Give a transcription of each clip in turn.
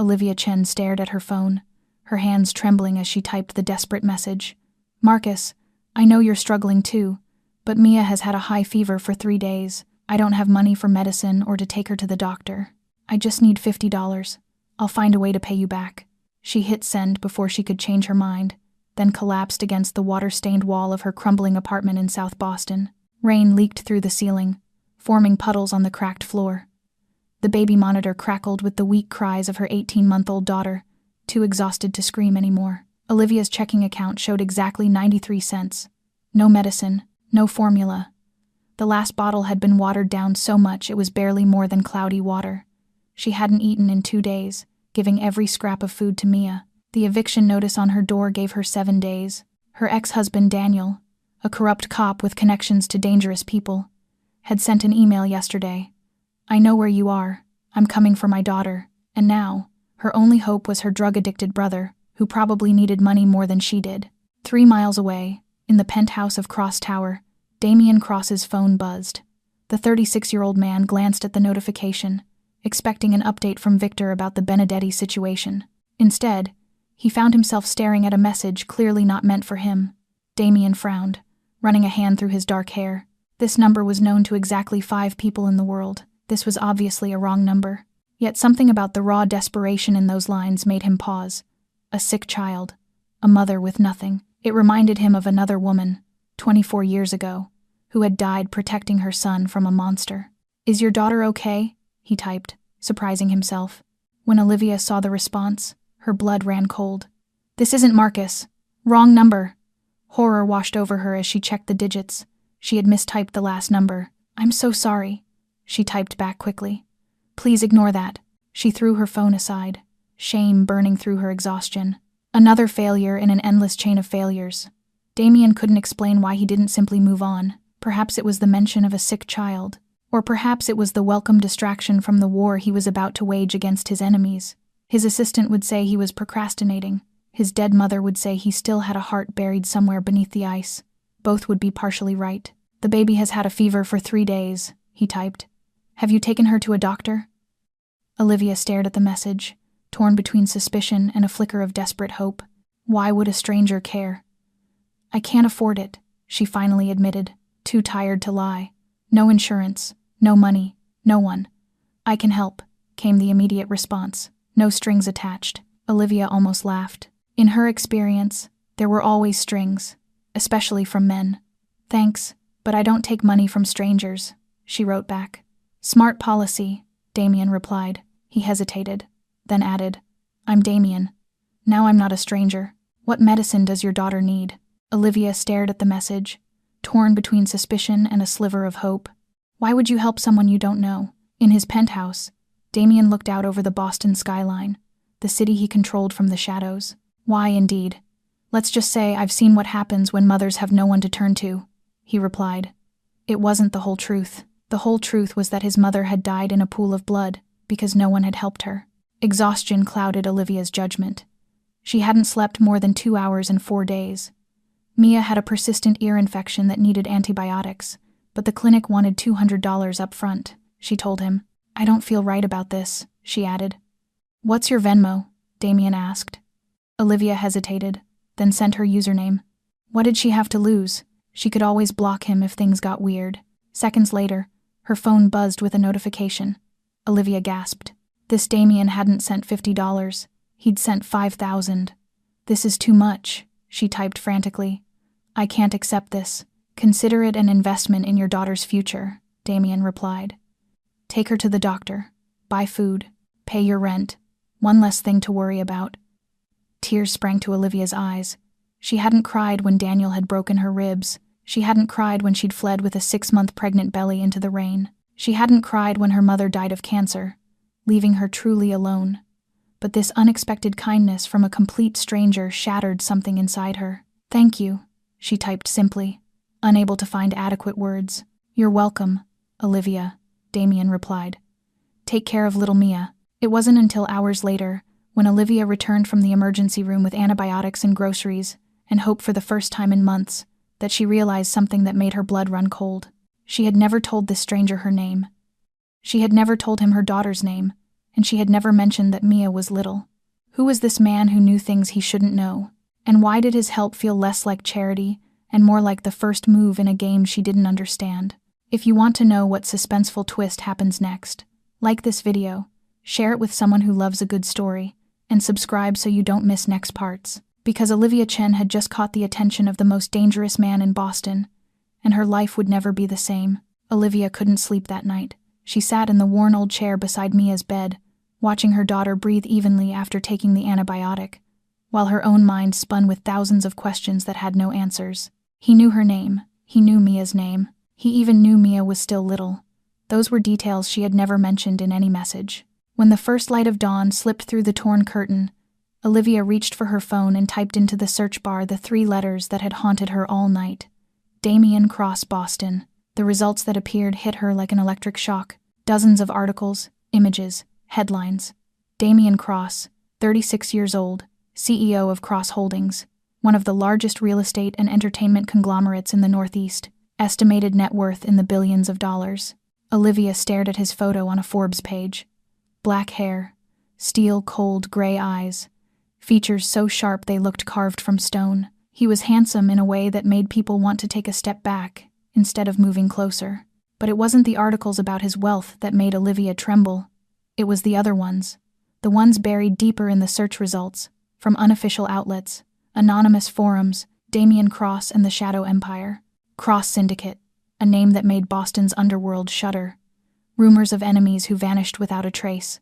Olivia Chen stared at her phone, her hands trembling as she typed the desperate message. Marcus, I know you're struggling too, but Mia has had a high fever for 3 days. I don't have money for medicine or to take her to the doctor. I just need $50. I'll find a way to pay you back. She hit send before she could change her mind, then collapsed against the water-stained wall of her crumbling apartment in South Boston. Rain leaked through the ceiling, forming puddles on the cracked floor. The baby monitor crackled with the weak cries of her 18-month-old daughter, too exhausted to scream anymore. Olivia's checking account showed exactly 93 cents. No medicine, no formula. The last bottle had been watered down so much it was barely more than cloudy water. She hadn't eaten in 2 days, giving every scrap of food to Mia. The eviction notice on her door gave her 7 days. Her ex-husband Daniel, a corrupt cop with connections to dangerous people, had sent an email yesterday. I know where you are. I'm coming for my daughter. And now, her only hope was her drug-addicted brother, who probably needed money more than she did. 3 miles away, in the penthouse of Cross Tower, Damian Cross's phone buzzed. The 36-year-old man glanced at the notification, expecting an update from Victor about the Benedetti situation. Instead, he found himself staring at a message clearly not meant for him. Damian frowned, running a hand through his dark hair. This number was known to exactly 5 people in the world. This was obviously a wrong number. Yet something about the raw desperation in those lines made him pause. A sick child, a mother with nothing. It reminded him of another woman, 24 years ago, who had died protecting her son from a monster. Is your daughter okay? He typed, surprising himself. When Olivia saw the response, her blood ran cold. This isn't Marcus. Wrong number. Horror washed over her as she checked the digits. She had mistyped the last number. I'm so sorry. She typed back quickly. Please ignore that. She threw her phone aside, shame burning through her exhaustion. Another failure in an endless chain of failures. Damian couldn't explain why he didn't simply move on. Perhaps it was the mention of a sick child. Or perhaps it was the welcome distraction from the war he was about to wage against his enemies. His assistant would say he was procrastinating. His dead mother would say he still had a heart buried somewhere beneath the ice. Both would be partially right. The baby has had a fever for 3 days, he typed. Have you taken her to a doctor? Olivia stared at the message, torn between suspicion and a flicker of desperate hope. Why would a stranger care? I can't afford it, she finally admitted, too tired to lie. No insurance, no money, no one. I can help, came the immediate response. No strings attached. Olivia almost laughed. In her experience, there were always strings, especially from men. Thanks, but I don't take money from strangers, she wrote back. Smart policy, Damian replied. He hesitated, then added, I'm Damian. Now I'm not a stranger. What medicine does your daughter need? Olivia stared at the message, torn between suspicion and a sliver of hope. Why would you help someone you don't know? In his penthouse, Damian looked out over the Boston skyline, the city he controlled from the shadows. Why, indeed? Let's just say I've seen what happens when mothers have no one to turn to, he replied. It wasn't the whole truth. The whole truth was that his mother had died in a pool of blood because no one had helped her. Exhaustion clouded Olivia's judgment. She hadn't slept more than 2 hours in 4 days. Mia had a persistent ear infection that needed antibiotics, but the clinic wanted $200 up front, she told him. I don't feel right about this, she added. What's your Venmo? Damian asked. Olivia hesitated, then sent her username. What did she have to lose? She could always block him if things got weird. Seconds later, her phone buzzed with a notification. Olivia gasped. This Damian hadn't sent $50. He'd sent $5,000. This is too much, she typed frantically. I can't accept this. Consider it an investment in your daughter's future, Damian replied. Take her to the doctor. Buy food. Pay your rent. One less thing to worry about. Tears sprang to Olivia's eyes. She hadn't cried when Daniel had broken her ribs. She hadn't cried when she'd fled with a 6-month pregnant belly into the rain. She hadn't cried when her mother died of cancer, leaving her truly alone. But this unexpected kindness from a complete stranger shattered something inside her. Thank you, she typed simply, unable to find adequate words. You're welcome, Olivia, Damian replied. Take care of little Mia. It wasn't until hours later, when Olivia returned from the emergency room with antibiotics and groceries, and hope for the first time in months, that she realized something that made her blood run cold. She had never told this stranger her name. She had never told him her daughter's name, and she had never mentioned that Mia was little. Who was this man who knew things he shouldn't know? And why did his help feel less like charity and more like the first move in a game she didn't understand? If you want to know what suspenseful twist happens next, like this video, share it with someone who loves a good story, and subscribe so you don't miss next parts. Because Olivia Chen had just caught the attention of the most dangerous man in Boston, and her life would never be the same. Olivia couldn't sleep that night. She sat in the worn old chair beside Mia's bed, watching her daughter breathe evenly after taking the antibiotic, while her own mind spun with thousands of questions that had no answers. He knew her name. He knew Mia's name. He even knew Mia was still little. Those were details she had never mentioned in any message. When the first light of dawn slipped through the torn curtain, Olivia reached for her phone and typed into the search bar the 3 letters that had haunted her all night. Damien Cross, Boston. The results that appeared hit her like an electric shock. Dozens of articles, images, headlines. Damien Cross, 36 years old, CEO of Cross Holdings, one of the largest real estate and entertainment conglomerates in the Northeast, estimated net worth in the billions of dollars. Olivia stared at his photo on a Forbes page. Black hair, steel cold gray eyes, features so sharp they looked carved from stone. He was handsome in a way that made people want to take a step back instead of moving closer. But it wasn't the articles about his wealth that made Olivia tremble. It was the other ones. The ones buried deeper in the search results, from unofficial outlets, anonymous forums, Damien Cross and the Shadow Empire. Cross Syndicate, a name that made Boston's underworld shudder. Rumors of enemies who vanished without a trace.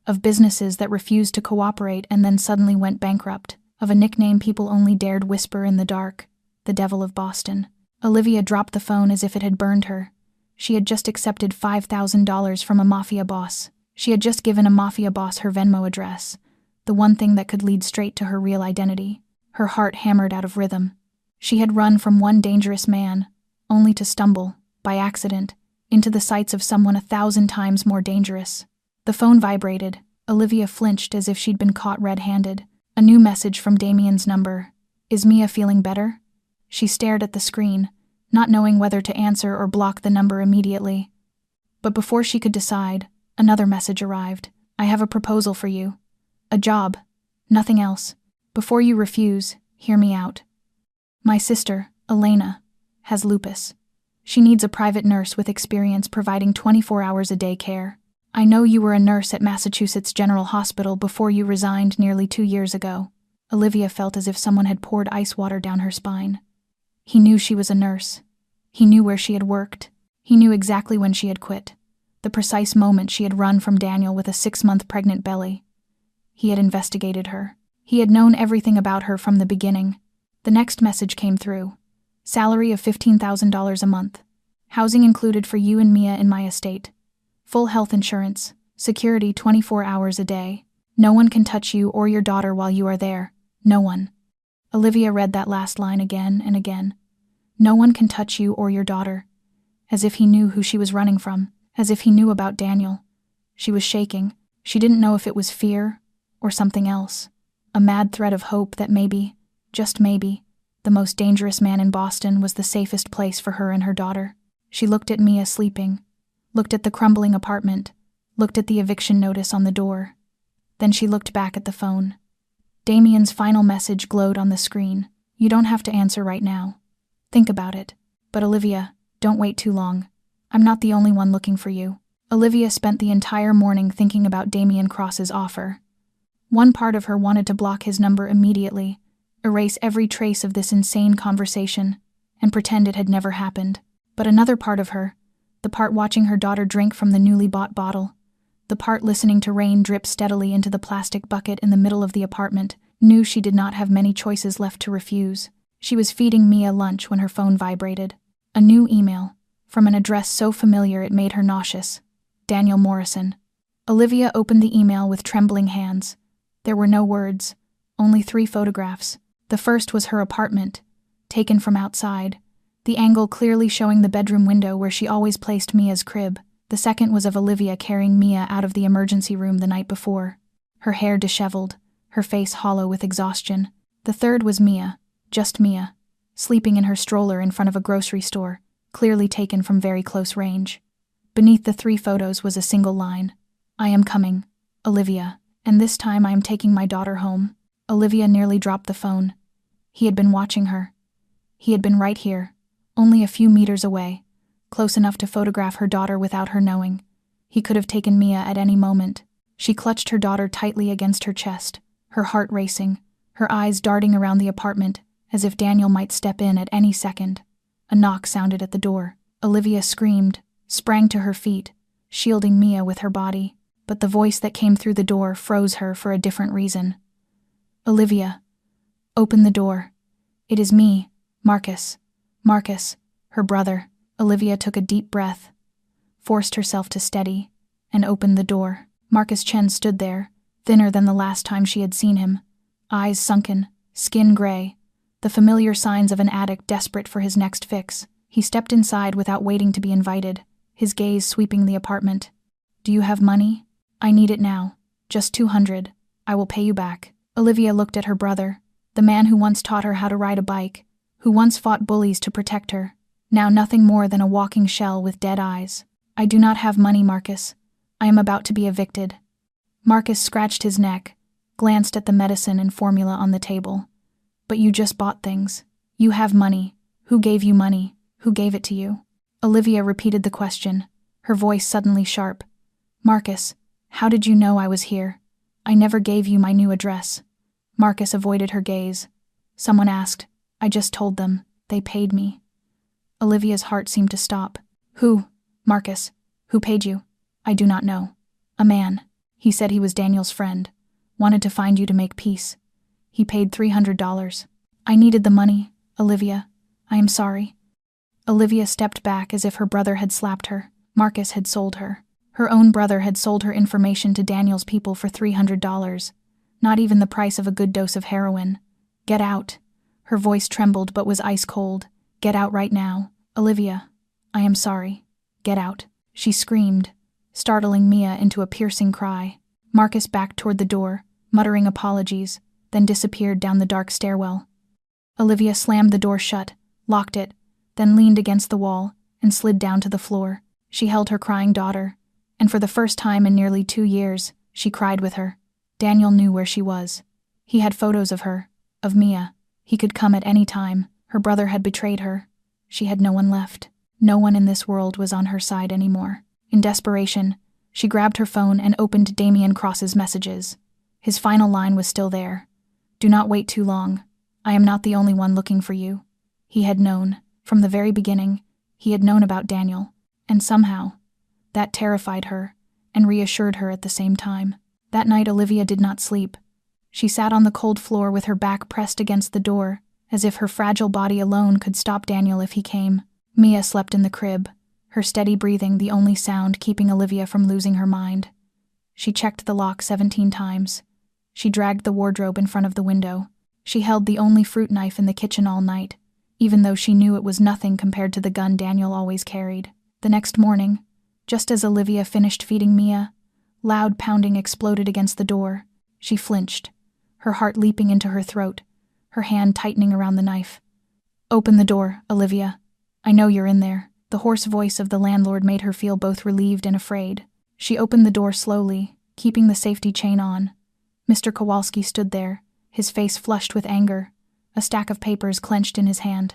Of businesses that refused to cooperate and then suddenly went bankrupt. Of a nickname people only dared whisper in the dark, the Devil of Boston. Olivia dropped the phone as if it had burned her. She had just accepted $5,000 from a Mafia boss. She had just given a Mafia boss her Venmo address, the one thing that could lead straight to her real identity. Her heart hammered out of rhythm. She had run from one dangerous man, only to stumble, by accident, into the sights of someone 1,000 times more dangerous. The phone vibrated. Olivia flinched as if she'd been caught red-handed. A new message from Damien's number. Is Mia feeling better? She stared at the screen, not knowing whether to answer or block the number immediately. But before she could decide, another message arrived. I have a proposal for you. A job. Nothing else. Before you refuse, hear me out. My sister, Elena, has lupus. She needs a private nurse with experience providing 24 hours a day care. I know you were a nurse at Massachusetts General Hospital before you resigned nearly 2 years ago. Olivia felt as if someone had poured ice water down her spine. He knew she was a nurse. He knew where she had worked. He knew exactly when she had quit. The precise moment she had run from Daniel with a 6-month pregnant belly. He had investigated her. He had known everything about her from the beginning. The next message came through. Salary of $15,000 a month. Housing included for you and Mia in my estate. Full health insurance. Security 24 hours a day. No one can touch you or your daughter while you are there. No one. Olivia read that last line again and again. No one can touch you or your daughter. As if he knew who she was running from. As if he knew about Daniel. She was shaking. She didn't know if it was fear or something else. A mad thread of hope that maybe, just maybe, the most dangerous man in Boston was the safest place for her and her daughter. She looked at Mia sleeping, looked at the crumbling apartment, looked at the eviction notice on the door. Then she looked back at the phone. Damien's final message glowed on the screen. You don't have to answer right now. Think about it. But Olivia, don't wait too long. I'm not the only one looking for you. Olivia spent the entire morning thinking about Damien Cross's offer. One part of her wanted to block his number immediately, erase every trace of this insane conversation, and pretend it had never happened. But another part of her, the part watching her daughter drink from the newly bought bottle, the part listening to rain drip steadily into the plastic bucket in the middle of the apartment, knew she did not have many choices left to refuse. She was feeding Mia lunch when her phone vibrated. A new email, from an address so familiar it made her nauseous. Daniel Morrison. Olivia opened the email with trembling hands. There were no words, only 3 photographs. The first was her apartment, taken from outside, the angle clearly showing the bedroom window where she always placed Mia's crib. The second was of Olivia carrying Mia out of the emergency room the night before, her hair disheveled, her face hollow with exhaustion. The third was Mia, just Mia, sleeping in her stroller in front of a grocery store, clearly taken from very close range. Beneath the 3 photos was a single line. I am coming. Olivia, and this time I am taking my daughter home. Olivia nearly dropped the phone. He had been watching her. He had been right here, only a few meters away, close enough to photograph her daughter without her knowing. He could have taken Mia at any moment. She clutched her daughter tightly against her chest, her heart racing, her eyes darting around the apartment, as if Daniel might step in at any second. A knock sounded at the door. Olivia screamed, sprang to her feet, shielding Mia with her body, but the voice that came through the door froze her for a different reason. Olivia, open the door. It is me, Marcus. Marcus, her brother. Olivia took a deep breath, forced herself to steady, and opened the door. Marcus Chen stood there, thinner than the last time she had seen him, eyes sunken, skin gray, the familiar signs of an addict desperate for his next fix. He stepped inside without waiting to be invited, his gaze sweeping the apartment. Do you have money? I need it now. Just 200. I will pay you back. Olivia looked at her brother, the man who once taught her how to ride a bike, who once fought bullies to protect her, now nothing more than a walking shell with dead eyes. I do not have money, Marcus. I am about to be evicted. Marcus scratched his neck, glanced at the medicine and formula on the table. But you just bought things. You have money. Who gave you money? Who gave it to you? Olivia repeated the question, her voice suddenly sharp. Marcus, how did you know I was here? I never gave you my new address. Marcus avoided her gaze. Someone asked. I just told them. They paid me. Olivia's heart seemed to stop. Who? Marcus. Who paid you? I do not know. A man. He said he was Daniel's friend. Wanted to find you to make peace. He paid $300. I needed the money, Olivia. I am sorry. Olivia stepped back as if her brother had slapped her. Marcus had sold her. Her own brother had sold her information to Daniel's people for $300. Not even the price of a good dose of heroin. Get out. Her voice trembled but was ice cold. Get out right now. Olivia, I am sorry. Get out. She screamed, startling Mia into a piercing cry. Marcus backed toward the door, muttering apologies, then disappeared down the dark stairwell. Olivia slammed the door shut, locked it, then leaned against the wall and slid down to the floor. She held her crying daughter, and for the first time in nearly 2 years, she cried with her. Daniel knew where she was. He had photos of her, of Mia. He could come at any time. Her brother had betrayed her. She had no one left. No one in this world was on her side anymore. In desperation, she grabbed her phone and opened Damian Cross's messages. His final line was still there. Do not wait too long. I am not the only one looking for you. He had known. From the very beginning, he had known about Daniel. And somehow, that terrified her and reassured her at the same time. That night Olivia did not sleep. She sat on the cold floor with her back pressed against the door, as if her fragile body alone could stop Daniel if he came. Mia slept in the crib, her steady breathing the only sound keeping Olivia from losing her mind. She checked the lock 17 times. She dragged the wardrobe in front of the window. She held the only fruit knife in the kitchen all night, even though she knew it was nothing compared to the gun Daniel always carried. The next morning, just as Olivia finished feeding Mia, loud pounding exploded against the door. She flinched, her heart leaping into her throat, her hand tightening around the knife. Open the door, Olivia. I know you're in there. The hoarse voice of the landlord made her feel both relieved and afraid. She opened the door slowly, keeping the safety chain on. Mr. Kowalski stood there, his face flushed with anger, a stack of papers clenched in his hand.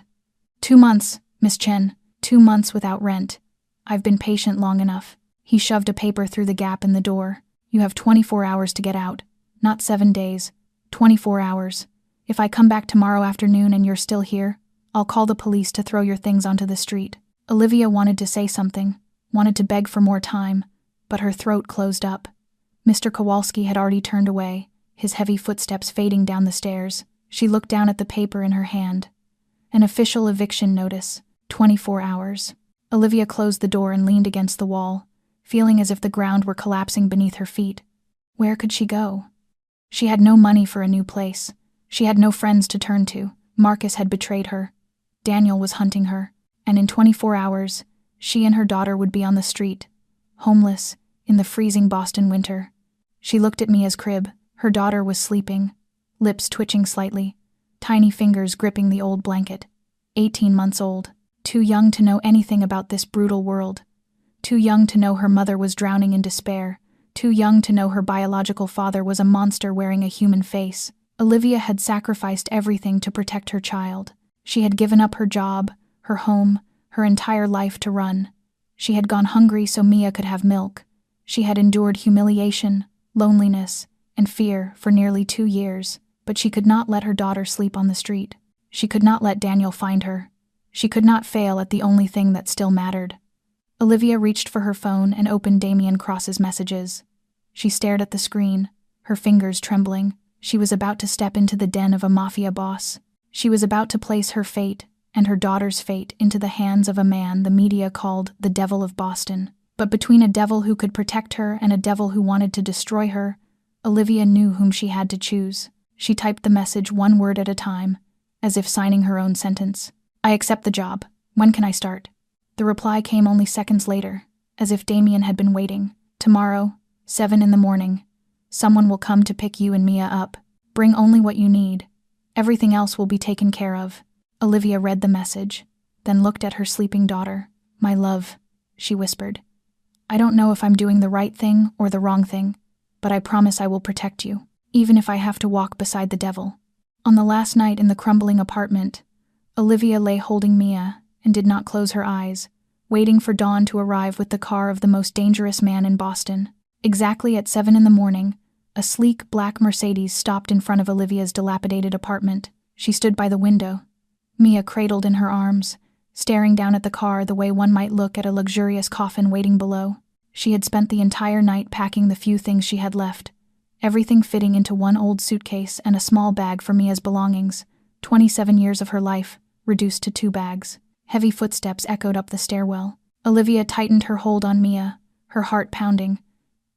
2 months, Miss Chen. 2 months without rent. I've been patient long enough. He shoved a paper through the gap in the door. You have 24 hours to get out. Not 7 days. 24 hours. If I come back tomorrow afternoon and you're still here, I'll call the police to throw your things onto the street. Olivia wanted to say something, wanted to beg for more time, but her throat closed up. Mr. Kowalski had already turned away, his heavy footsteps fading down the stairs. She looked down at the paper in her hand. An official eviction notice. 24 hours. Olivia closed the door and leaned against the wall, feeling as if the ground were collapsing beneath her feet. Where could she go? She had no money for a new place. She had no friends to turn to. Marcus had betrayed her. Daniel was hunting her. And in 24 hours, she and her daughter would be on the street, homeless, in the freezing Boston winter. She looked at Mia's crib. Her daughter was sleeping, lips twitching slightly, tiny fingers gripping the old blanket. 18 months old, too young to know anything about this brutal world, too young to know her mother was drowning in despair, Too young to know her biological father was a monster wearing a human face, Olivia had sacrificed everything to protect her child. She had given up her job, her home, her entire life to run. She had gone hungry so Mia could have milk. She had endured humiliation, loneliness, and fear for nearly 2 years, but she could not let her daughter sleep on the street. She could not let Daniel find her. She could not fail at the only thing that still mattered. Olivia reached for her phone and opened Damian Cross's messages. She stared at the screen, her fingers trembling. She was about to step into the den of a Mafia boss. She was about to place her fate and her daughter's fate into the hands of a man the media called the Devil of Boston. But between a devil who could protect her and a devil who wanted to destroy her, Olivia knew whom she had to choose. She typed the message one word at a time, as if signing her own sentence. "I accept the job. When can I start?" The reply came only seconds later, as if Damian had been waiting. "Tomorrow, 7 in the morning. Someone will come to pick you and Mia up. Bring only what you need. Everything else will be taken care of." Olivia read the message, then looked at her sleeping daughter. "My love," she whispered. "I don't know if I'm doing the right thing or the wrong thing, but I promise I will protect you, even if I have to walk beside the devil." On the last night in the crumbling apartment, Olivia lay holding Mia and did not close her eyes, waiting for dawn to arrive with the car of the most dangerous man in Boston. Exactly at 7 in the morning, a sleek black Mercedes stopped in front of Olivia's dilapidated apartment. She stood by the window, Mia cradled in her arms, staring down at the car the way one might look at a luxurious coffin waiting below. She had spent the entire night packing the few things she had left, everything fitting into one old suitcase and a small bag for Mia's belongings. 27 years of her life, reduced to 2 bags. Heavy footsteps echoed up the stairwell. Olivia tightened her hold on Mia, her heart pounding,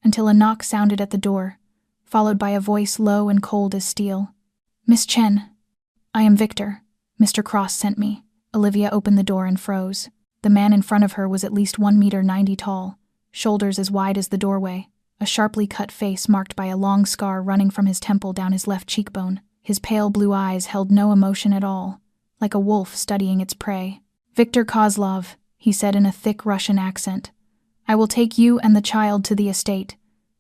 until a knock sounded at the door, followed by a voice low and cold as steel. "Miss Chen." "I am Victor. Mr. Cross sent me." Olivia opened the door and froze. The man in front of her was at least 1.90 meters tall, shoulders as wide as the doorway, a sharply cut face marked by a long scar running from his temple down his left cheekbone. His pale blue eyes held no emotion at all, like a wolf studying its prey. "Victor Kozlov," he said in a thick Russian accent. "I will take you and the child to the estate.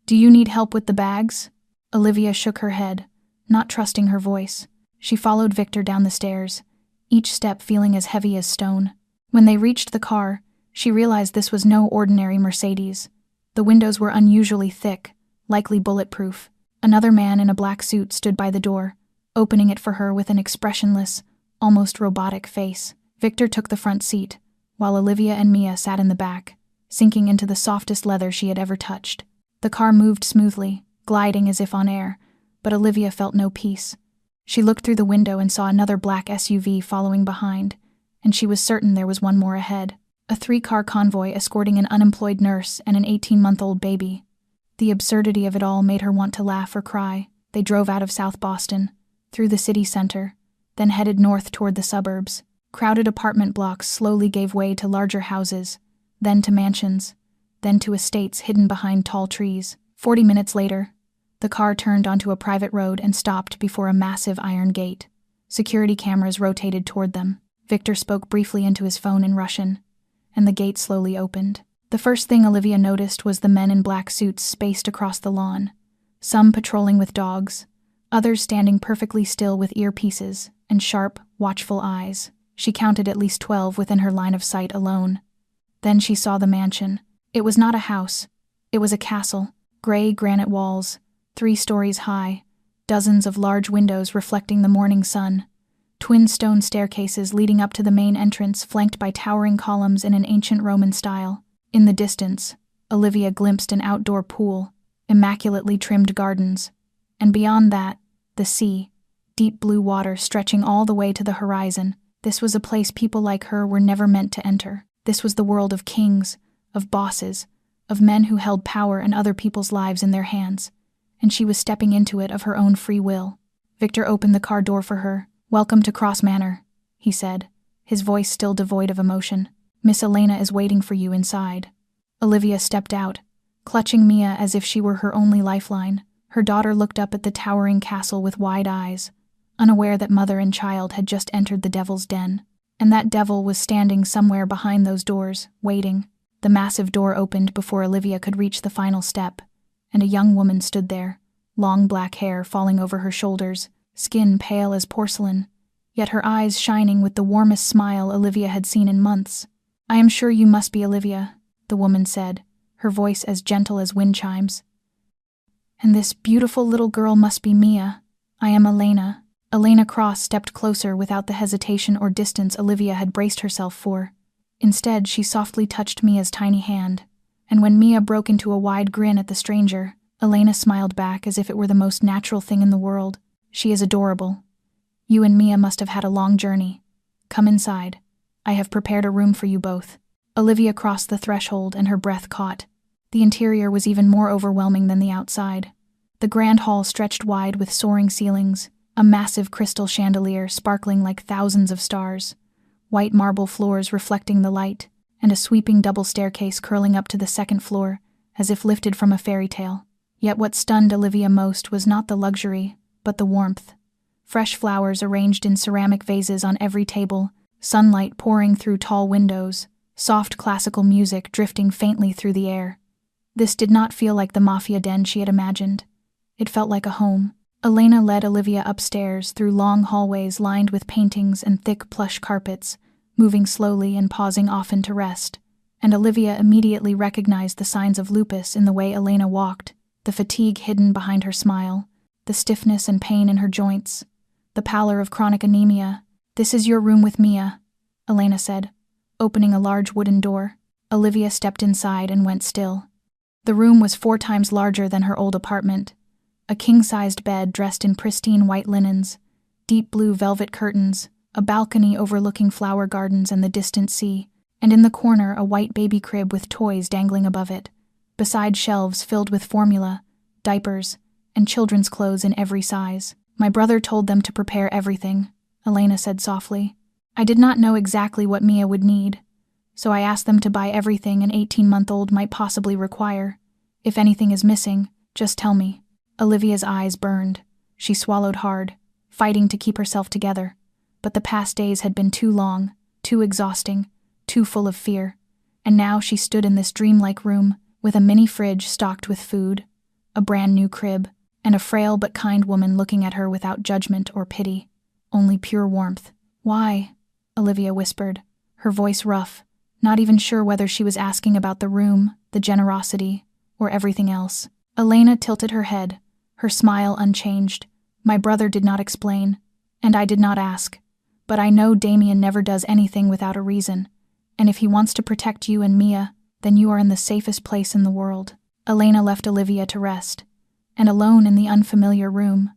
Do you need help with the bags?" Olivia shook her head, not trusting her voice. She followed Victor down the stairs, each step feeling as heavy as stone. When they reached the car, she realized this was no ordinary Mercedes. The windows were unusually thick, likely bulletproof. Another man in a black suit stood by the door, opening it for her with an expressionless, almost robotic face. Victor took the front seat, while Olivia and Mia sat in the back, sinking into the softest leather she had ever touched. The car moved smoothly, gliding as if on air, but Olivia felt no peace. She looked through the window and saw another black SUV following behind, and she was certain there was one more ahead. A 3-car convoy escorting an unemployed nurse and an 18-month-old baby. The absurdity of it all made her want to laugh or cry. They drove out of South Boston, through the city center, then headed north toward the suburbs. Crowded apartment blocks slowly gave way to larger houses, then to mansions, then to estates hidden behind tall trees. 40 minutes later, the car turned onto a private road and stopped before a massive iron gate. Security cameras rotated toward them. Victor spoke briefly into his phone in Russian, and the gate slowly opened. The first thing Olivia noticed was the men in black suits spaced across the lawn, some patrolling with dogs, others standing perfectly still with earpieces and sharp, watchful eyes. She counted at least 12 within her line of sight alone. Then she saw the mansion. It was not a house. It was a castle. Gray granite walls, 3 stories high, dozens of large windows reflecting the morning sun, twin stone staircases leading up to the main entrance flanked by towering columns in an ancient Roman style. In the distance, Olivia glimpsed an outdoor pool, immaculately trimmed gardens, and beyond that, the sea, deep blue water stretching all the way to the horizon. This was a place people like her were never meant to enter. This was the world of kings, of bosses, of men who held power and other people's lives in their hands, and she was stepping into it of her own free will. Victor opened the car door for her. "Welcome to Cross Manor," he said, his voice still devoid of emotion. "Miss Elena is waiting for you inside." Olivia stepped out, clutching Mia as if she were her only lifeline. Her daughter looked up at the towering castle with wide eyes, unaware that mother and child had just entered the devil's den. And that devil was standing somewhere behind those doors, waiting. The massive door opened before Olivia could reach the final step, and a young woman stood there, long black hair falling over her shoulders, skin pale as porcelain, yet her eyes shining with the warmest smile Olivia had seen in months. "I am sure you must be Olivia," the woman said, her voice as gentle as wind chimes. "And this beautiful little girl must be Mia. I am Elena." Elena Cross stepped closer without the hesitation or distance Olivia had braced herself for. Instead, she softly touched Mia's tiny hand, and when Mia broke into a wide grin at the stranger, Elena smiled back as if it were the most natural thing in the world. "She is adorable. You and Mia must have had a long journey. Come inside. I have prepared a room for you both." Olivia crossed the threshold and her breath caught. The interior was even more overwhelming than the outside. The grand hall stretched wide with soaring ceilings, a massive crystal chandelier sparkling like thousands of stars, white marble floors reflecting the light, and a sweeping double staircase curling up to the second floor, as if lifted from a fairy tale. Yet what stunned Olivia most was not the luxury, but the warmth. Fresh flowers arranged in ceramic vases on every table, sunlight pouring through tall windows, soft classical music drifting faintly through the air. This did not feel like the Mafia den she had imagined. It felt like a home. Elena led Olivia upstairs through long hallways lined with paintings and thick plush carpets, moving slowly and pausing often to rest. And Olivia immediately recognized the signs of lupus in the way Elena walked, the fatigue hidden behind her smile, the stiffness and pain in her joints, the pallor of chronic anemia. "This is your room with Mia," Elena said, opening a large wooden door. Olivia stepped inside and went still. The room was 4 times larger than her old apartment. A king-sized bed dressed in pristine white linens, deep blue velvet curtains, a balcony overlooking flower gardens and the distant sea, and in the corner a white baby crib with toys dangling above it, beside shelves filled with formula, diapers, and children's clothes in every size. "My brother told them to prepare everything," Elena said softly. "I did not know exactly what Mia would need, so I asked them to buy everything an 18-month-old might possibly require. If anything is missing, just tell me." Olivia's eyes burned. She swallowed hard, fighting to keep herself together. But the past days had been too long, too exhausting, too full of fear. And now she stood in this dreamlike room, with a mini fridge stocked with food, a brand new crib, and a frail but kind woman looking at her without judgment or pity, only pure warmth. "Why?" Olivia whispered, her voice rough, not even sure whether she was asking about the room, the generosity, or everything else. Elena tilted her head, her smile unchanged. "My brother did not explain, and I did not ask. But I know Damien never does anything without a reason, and if he wants to protect you and Mia, then you are in the safest place in the world." Elena left Olivia to rest, and alone in the unfamiliar room,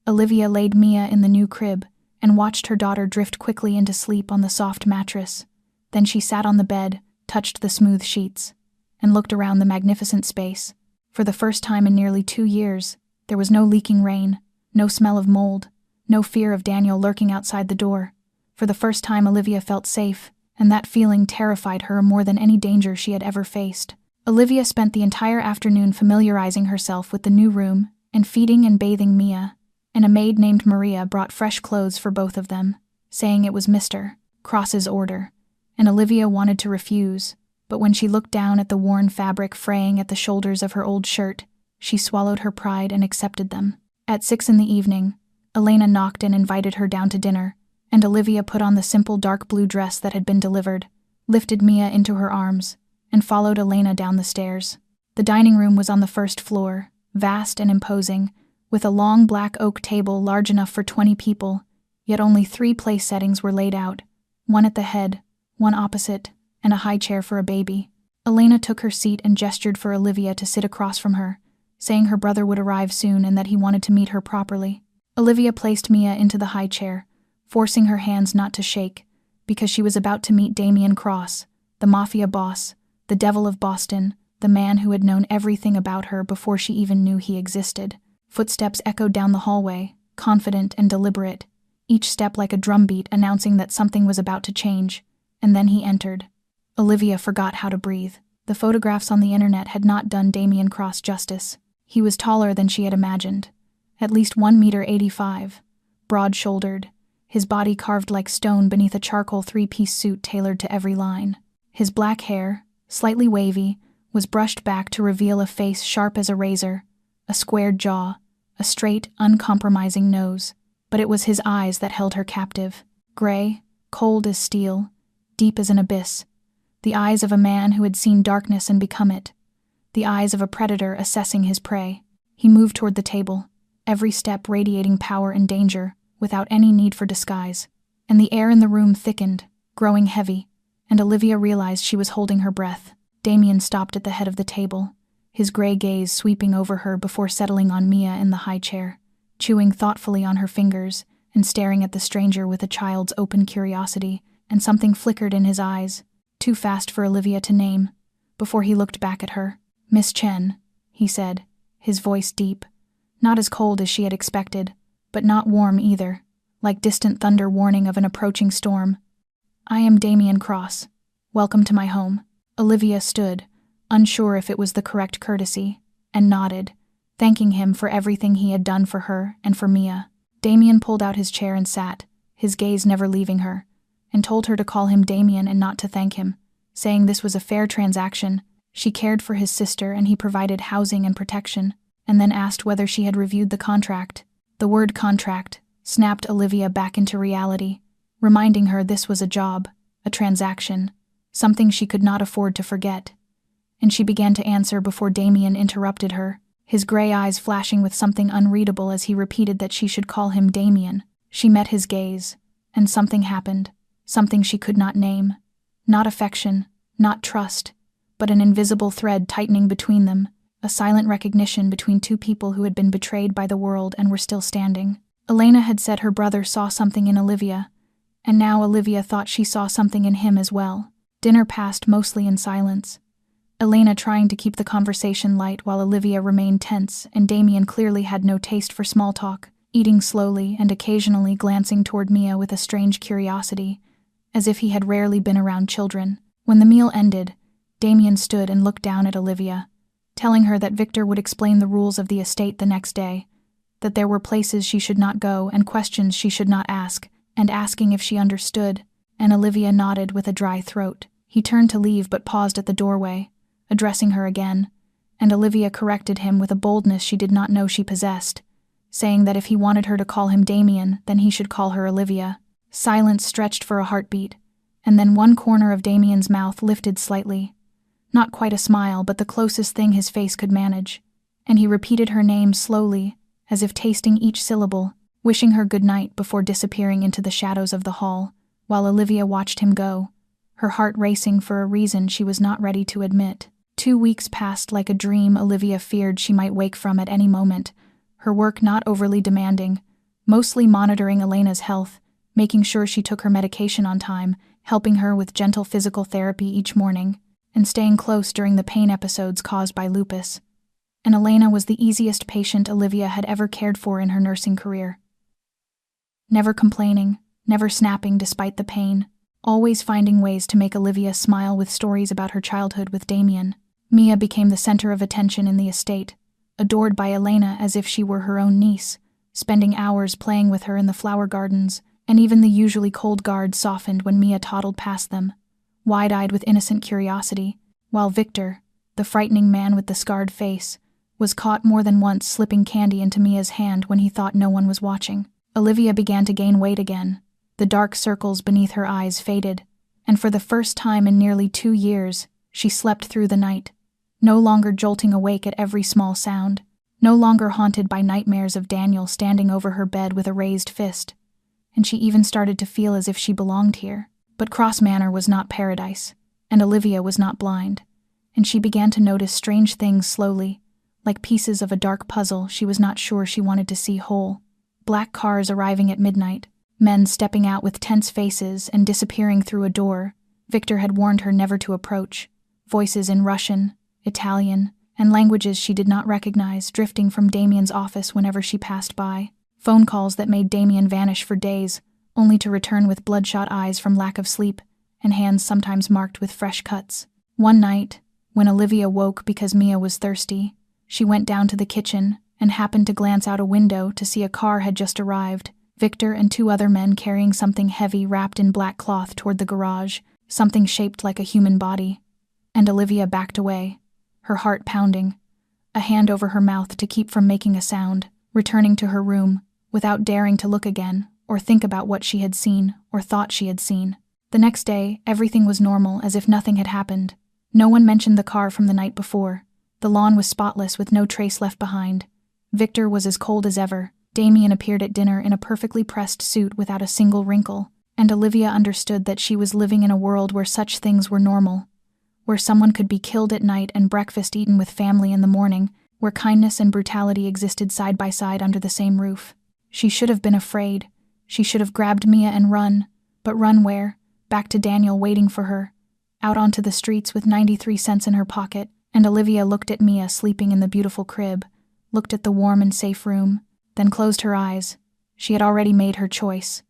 Olivia laid Mia in the new crib and watched her daughter drift quickly into sleep on the soft mattress. Then she sat on the bed, touched the smooth sheets, and looked around the magnificent space. For the first time in nearly 2 years, there was no leaking rain, no smell of mold, no fear of Daniel lurking outside the door. For the first time, Olivia felt safe, and that feeling terrified her more than any danger she had ever faced. Olivia spent the entire afternoon familiarizing herself with the new room and feeding and bathing Mia, and a maid named Maria brought fresh clothes for both of them, saying it was Mr. Cross's order, and Olivia wanted to refuse. But when she looked down at the worn fabric fraying at the shoulders of her old shirt, she swallowed her pride and accepted them. At 6 in the evening, Elena knocked and invited her down to dinner, and Olivia put on the simple dark blue dress that had been delivered, lifted Mia into her arms, and followed Elena down the stairs. The dining room was on the first floor, vast and imposing, with a long black oak table large enough for 20 people, yet only 3 place settings were laid out, one at the head, one opposite, and a high chair for a baby. Elena took her seat and gestured for Olivia to sit across from her, saying her brother would arrive soon and that he wanted to meet her properly. Olivia placed Mia into the high chair, forcing her hands not to shake, because she was about to meet Damien Cross, the Mafia boss, the devil of Boston, the man who had known everything about her before she even knew he existed. Footsteps echoed down the hallway, confident and deliberate, each step like a drumbeat announcing that something was about to change, and then he entered. Olivia forgot how to breathe. The photographs on the internet had not done Damien Cross justice. He was taller than she had imagined, at least 1.85 meters, broad-shouldered, his body carved like stone beneath a charcoal 3-piece suit tailored to every line. His black hair, slightly wavy, was brushed back to reveal a face sharp as a razor, a squared jaw, a straight, uncompromising nose. But it was his eyes that held her captive. Gray, cold as steel, deep as an abyss. The eyes of a man who had seen darkness and become it. The eyes of a predator assessing his prey. He moved toward the table, every step radiating power and danger, without any need for disguise. And the air in the room thickened, growing heavy, and Olivia realized she was holding her breath. Damien stopped at the head of the table, his gray gaze sweeping over her before settling on Mia in the high chair, chewing thoughtfully on her fingers and staring at the stranger with a child's open curiosity, and something flickered in his eyes, too fast for Olivia to name, before he looked back at her. "Miss Chen," he said, his voice deep, not as cold as she had expected, but not warm either, like distant thunder warning of an approaching storm. "I am Damien Cross. Welcome to my home." Olivia stood, unsure if it was the correct courtesy, and nodded, thanking him for everything he had done for her and for Mia. Damien pulled out his chair and sat, his gaze never leaving her, and told her to call him Damien and not to thank him, saying this was a fair transaction. She cared for his sister and he provided housing and protection, and then asked whether she had reviewed the contract. The word contract snapped Olivia back into reality, reminding her this was a job, a transaction, something she could not afford to forget. And she began to answer before Damien interrupted her, his gray eyes flashing with something unreadable as he repeated that she should call him Damien. She met his gaze, and something happened, something she could not name. Not affection, not trust, but an invisible thread tightening between them, a silent recognition between two people who had been betrayed by the world and were still standing. Elena had said her brother saw something in Olivia, and now Olivia thought she saw something in him as well. Dinner passed mostly in silence, Elena trying to keep the conversation light while Olivia remained tense, and Damien clearly had no taste for small talk, eating slowly and occasionally glancing toward Mia with a strange curiosity, as if he had rarely been around children. When the meal ended, Damien stood and looked down at Olivia, telling her that Victor would explain the rules of the estate the next day, that there were places she should not go and questions she should not ask, and asking if she understood, and Olivia nodded with a dry throat. He turned to leave but paused at the doorway, addressing her again, and Olivia corrected him with a boldness she did not know she possessed, saying that if he wanted her to call him Damien, then he should call her Olivia. Silence stretched for a heartbeat, and then one corner of Damien's mouth lifted slightly. Not quite a smile, but the closest thing his face could manage, and he repeated her name slowly, as if tasting each syllable, wishing her good night before disappearing into the shadows of the hall, while Olivia watched him go, her heart racing for a reason she was not ready to admit. 2 weeks passed like a dream Olivia feared she might wake from at any moment, her work not overly demanding, mostly monitoring Elena's health, making sure she took her medication on time, helping her with gentle physical therapy each morning, and staying close during the pain episodes caused by lupus. And Elena was the easiest patient Olivia had ever cared for in her nursing career. Never complaining, never snapping despite the pain, always finding ways to make Olivia smile with stories about her childhood with Damien. Mia became the center of attention in the estate, adored by Elena as if she were her own niece, spending hours playing with her in the flower gardens, and even the usually cold guards softened when Mia toddled past them, wide-eyed with innocent curiosity, while Victor, the frightening man with the scarred face, was caught more than once slipping candy into Mia's hand when he thought no one was watching. Olivia began to gain weight again. The dark circles beneath her eyes faded, and for the first time in nearly 2 years, she slept through the night, no longer jolting awake at every small sound, no longer haunted by nightmares of Daniel standing over her bed with a raised fist, and she even started to feel as if she belonged here. But Cross Manor was not paradise, and Olivia was not blind, and she began to notice strange things slowly, like pieces of a dark puzzle she was not sure she wanted to see whole. Black cars arriving at midnight, men stepping out with tense faces and disappearing through a door Victor had warned her never to approach, voices in Russian, Italian, and languages she did not recognize drifting from Damien's office whenever she passed by, phone calls that made Damien vanish for days, only to return with bloodshot eyes from lack of sleep, and hands sometimes marked with fresh cuts. One night, when Olivia woke because Mia was thirsty, she went down to the kitchen and happened to glance out a window to see a car had just arrived, Victor and 2 other men carrying something heavy wrapped in black cloth toward the garage, something shaped like a human body. And Olivia backed away, her heart pounding, a hand over her mouth to keep from making a sound, returning to her room, without daring to look again, or think about what she had seen, or thought she had seen. The next day, everything was normal, as if nothing had happened. No one mentioned the car from the night before. The lawn was spotless with no trace left behind. Victor was as cold as ever. Damien appeared at dinner in a perfectly pressed suit without a single wrinkle, and Olivia understood that she was living in a world where such things were normal, where someone could be killed at night and breakfast eaten with family in the morning, where kindness and brutality existed side by side under the same roof. She should have been afraid. She should have grabbed Mia and run. But run where? Back to Daniel waiting for her. Out onto the streets with 93 cents in her pocket, and Olivia looked at Mia sleeping in the beautiful crib, looked at the warm and safe room, then closed her eyes. She had already made her choice.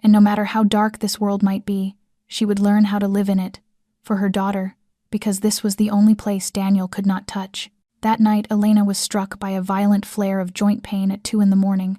And no matter how dark this world might be, she would learn how to live in it, for her daughter, because this was the only place Daniel could not touch. That night, Elena was struck by a violent flare of joint pain at 2 a.m,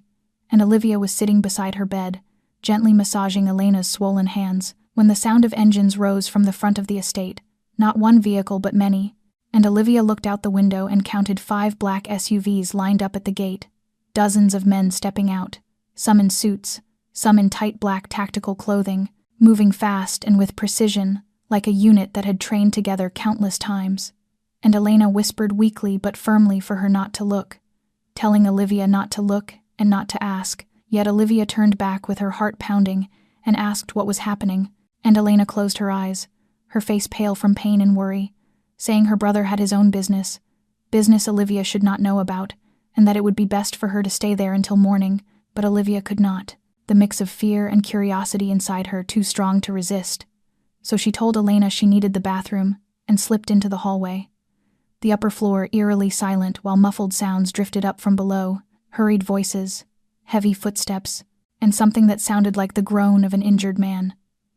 and Olivia was sitting beside her bed, gently massaging Elena's swollen hands, when the sound of engines rose from the front of the estate, not one vehicle but many, and Olivia looked out the window and counted 5 black SUVs lined up at the gate, dozens of men stepping out, some in suits, some in tight black tactical clothing, moving fast and with precision, like a unit that had trained together countless times. And Elena whispered weakly but firmly for her not to look, telling Olivia not to look and not to ask, yet Olivia turned back with her heart pounding and asked what was happening, and Elena closed her eyes, her face pale from pain and worry, saying her brother had his own business Olivia should not know about, and that it would be best for her to stay there until morning, but Olivia could not, the mix of fear and curiosity inside her too strong to resist. So she told Elena she needed the bathroom and slipped into the hallway. The upper floor eerily silent while muffled sounds drifted up from below, hurried voices, heavy footsteps, and something that sounded like the groan of an injured man.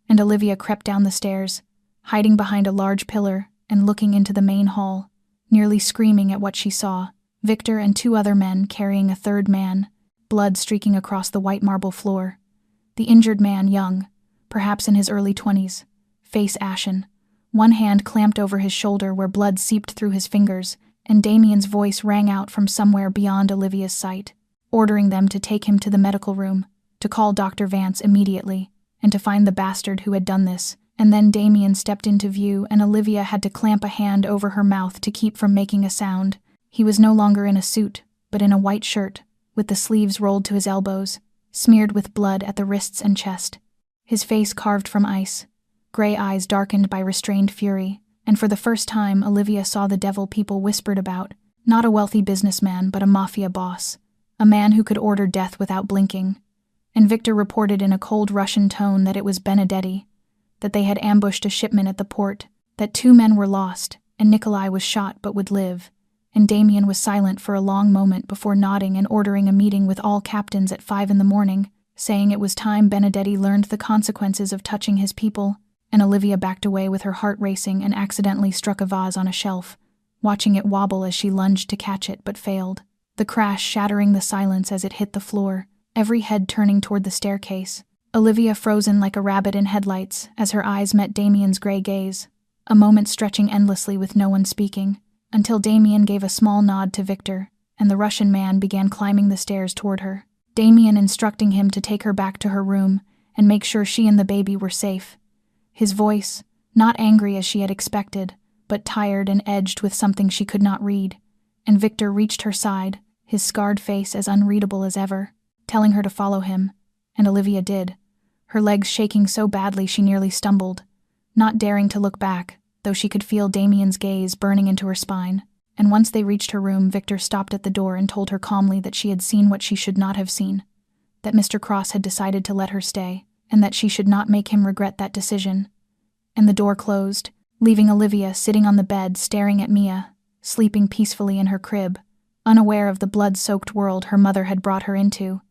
And Olivia crept down the stairs, hiding behind a large pillar and looking into the main hall, nearly screaming at what she saw. Victor and 2 other men carrying a third man, blood streaking across the white marble floor. The injured man young, perhaps in his early 20s, face ashen, one hand clamped over his shoulder where blood seeped through his fingers, and Damien's voice rang out from somewhere beyond Olivia's sight, ordering them to take him to the medical room, to call Dr. Vance immediately, and to find the bastard who had done this. And then Damien stepped into view, and Olivia had to clamp a hand over her mouth to keep from making a sound. He was no longer in a suit, but in a white shirt, with the sleeves rolled to his elbows, smeared with blood at the wrists and chest. His face carved from ice, gray eyes darkened by restrained fury, and for the first time Olivia saw the devil people whispered about, not a wealthy businessman but a mafia boss, a man who could order death without blinking. And Victor reported in a cold Russian tone that it was Benedetti, that they had ambushed a shipment at the port, that 2 men were lost, and Nikolai was shot but would live. And Damien was silent for a long moment before nodding and ordering a meeting with all captains at 5 a.m, saying it was time Benedetti learned the consequences of touching his people. And Olivia backed away with her heart racing and accidentally struck a vase on a shelf, watching it wobble as she lunged to catch it but failed, the crash shattering the silence as it hit the floor, every head turning toward the staircase. Olivia frozen like a rabbit in headlights as her eyes met Damien's gray gaze, a moment stretching endlessly with no one speaking, until Damien gave a small nod to Victor, and the Russian man began climbing the stairs toward her, Damien instructing him to take her back to her room and make sure she and the baby were safe. His voice, not angry as she had expected, but tired and edged with something she could not read, and Victor reached her side, his scarred face as unreadable as ever, telling her to follow him, and Olivia did, her legs shaking so badly she nearly stumbled, not daring to look back, though she could feel Damien's gaze burning into her spine. And once they reached her room, Victor stopped at the door and told her calmly that she had seen what she should not have seen, that Mr. Cross had decided to let her stay, and that she should not make him regret that decision. And the door closed, leaving Olivia sitting on the bed staring at Mia, sleeping peacefully in her crib, unaware of the blood-soaked world her mother had brought her into.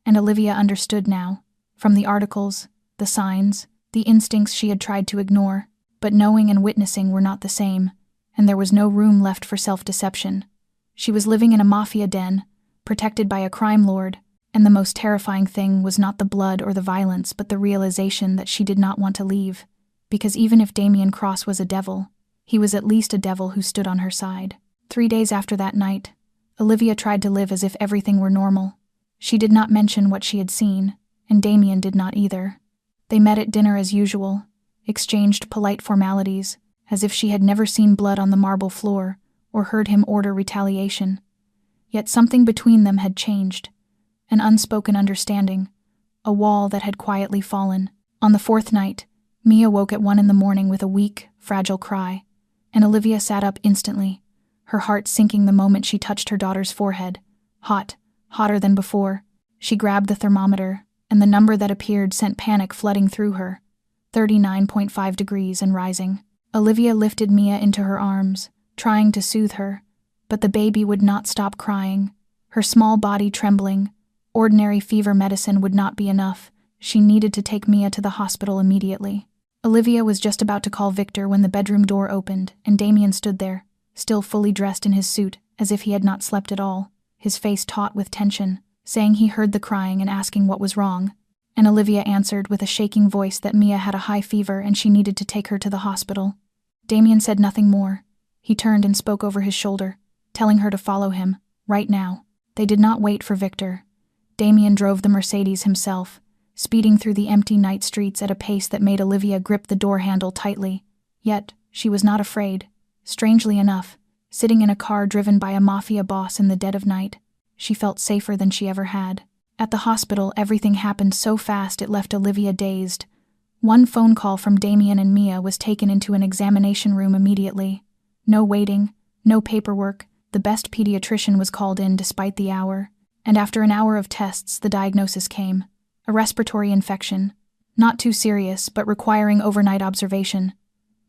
And Olivia understood now, from the articles, the signs, the instincts she had tried to ignore, but knowing and witnessing were not the same, and there was no room left for self-deception. She was living in a mafia den, protected by a crime lord, and the most terrifying thing was not the blood or the violence but the realization that she did not want to leave, because even if Damien Cross was a devil, He was at least a devil who stood on her side. 3 days after that night, Olivia tried to live as if everything were normal. She did not mention what she had seen, and Damien did not either. They met at dinner as usual, exchanged polite formalities, as if she had never seen blood on the marble floor or heard him order retaliation. Yet something between them had changed, an unspoken understanding, a wall that had quietly fallen. On the 4th night, Mia woke at 1 a.m. with a weak, fragile cry, and Olivia sat up instantly, her heart sinking the moment she touched her daughter's forehead. Hot, hotter than before. She grabbed the thermometer, and the number that appeared sent panic flooding through her. 39.5 degrees and rising. Olivia lifted Mia into her arms, trying to soothe her, but the baby would not stop crying, her small body trembling. Ordinary fever medicine would not be enough. She needed to take Mia to the hospital immediately. Olivia was just about to call Victor when the bedroom door opened, and Damien stood there, still fully dressed in his suit, as if he had not slept at all, his face taut with tension, saying he heard the crying and asking what was wrong. And Olivia answered with a shaking voice that Mia had a high fever and she needed to take her to the hospital. Damien said nothing more. He turned and spoke over his shoulder, telling her to follow him, right now. They did not wait for Victor. Damien drove the Mercedes himself, speeding through the empty night streets at a pace that made Olivia grip the door handle tightly. Yet, she was not afraid. Strangely enough, sitting in a car driven by a Mafia boss in the dead of night, she felt safer than she ever had. At the hospital, everything happened so fast it left Olivia dazed. One phone call from Damien and Mia was taken into an examination room immediately. No waiting, no paperwork. The best pediatrician was called in despite the hour. And after an hour of tests, the diagnosis came. A respiratory infection. Not too serious, but requiring overnight observation.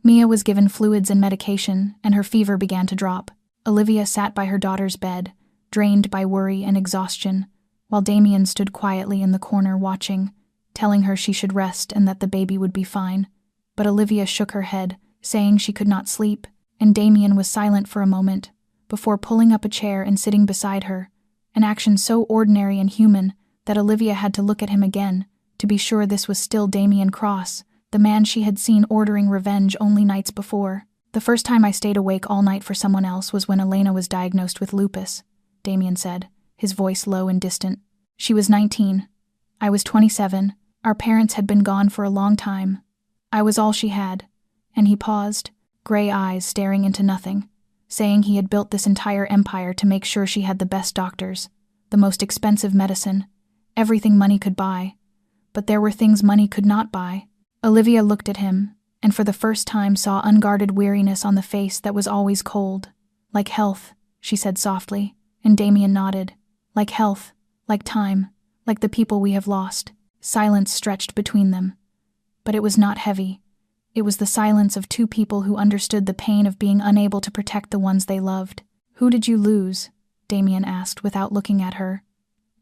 Mia was given fluids and medication, and her fever began to drop. Olivia sat by her daughter's bed, drained by worry and exhaustion, while Damien stood quietly in the corner watching, telling her she should rest and that the baby would be fine. But Olivia shook her head, saying she could not sleep, and Damien was silent for a moment, before pulling up a chair and sitting beside her, an action so ordinary and human that Olivia had to look at him again, to be sure this was still Damien Cross, the man she had seen ordering revenge only nights before. "The first time I stayed awake all night for someone else was when Elena was diagnosed with lupus," Damien said, his voice low and distant. "She was 19. I was 27. Our parents had been gone for a long time. I was all she had." And he paused, gray eyes staring into nothing, saying he had built this entire empire to make sure she had the best doctors, the most expensive medicine, everything money could buy. But there were things money could not buy. Olivia looked at him, and for the first time saw unguarded weariness on the face that was always cold. "Like health," she said softly, and Damien nodded. "Like health, like time, like the people we have lost." Silence stretched between them. But it was not heavy. It was the silence of two people who understood the pain of being unable to protect the ones they loved. "Who did you lose?" Damien asked without looking at her.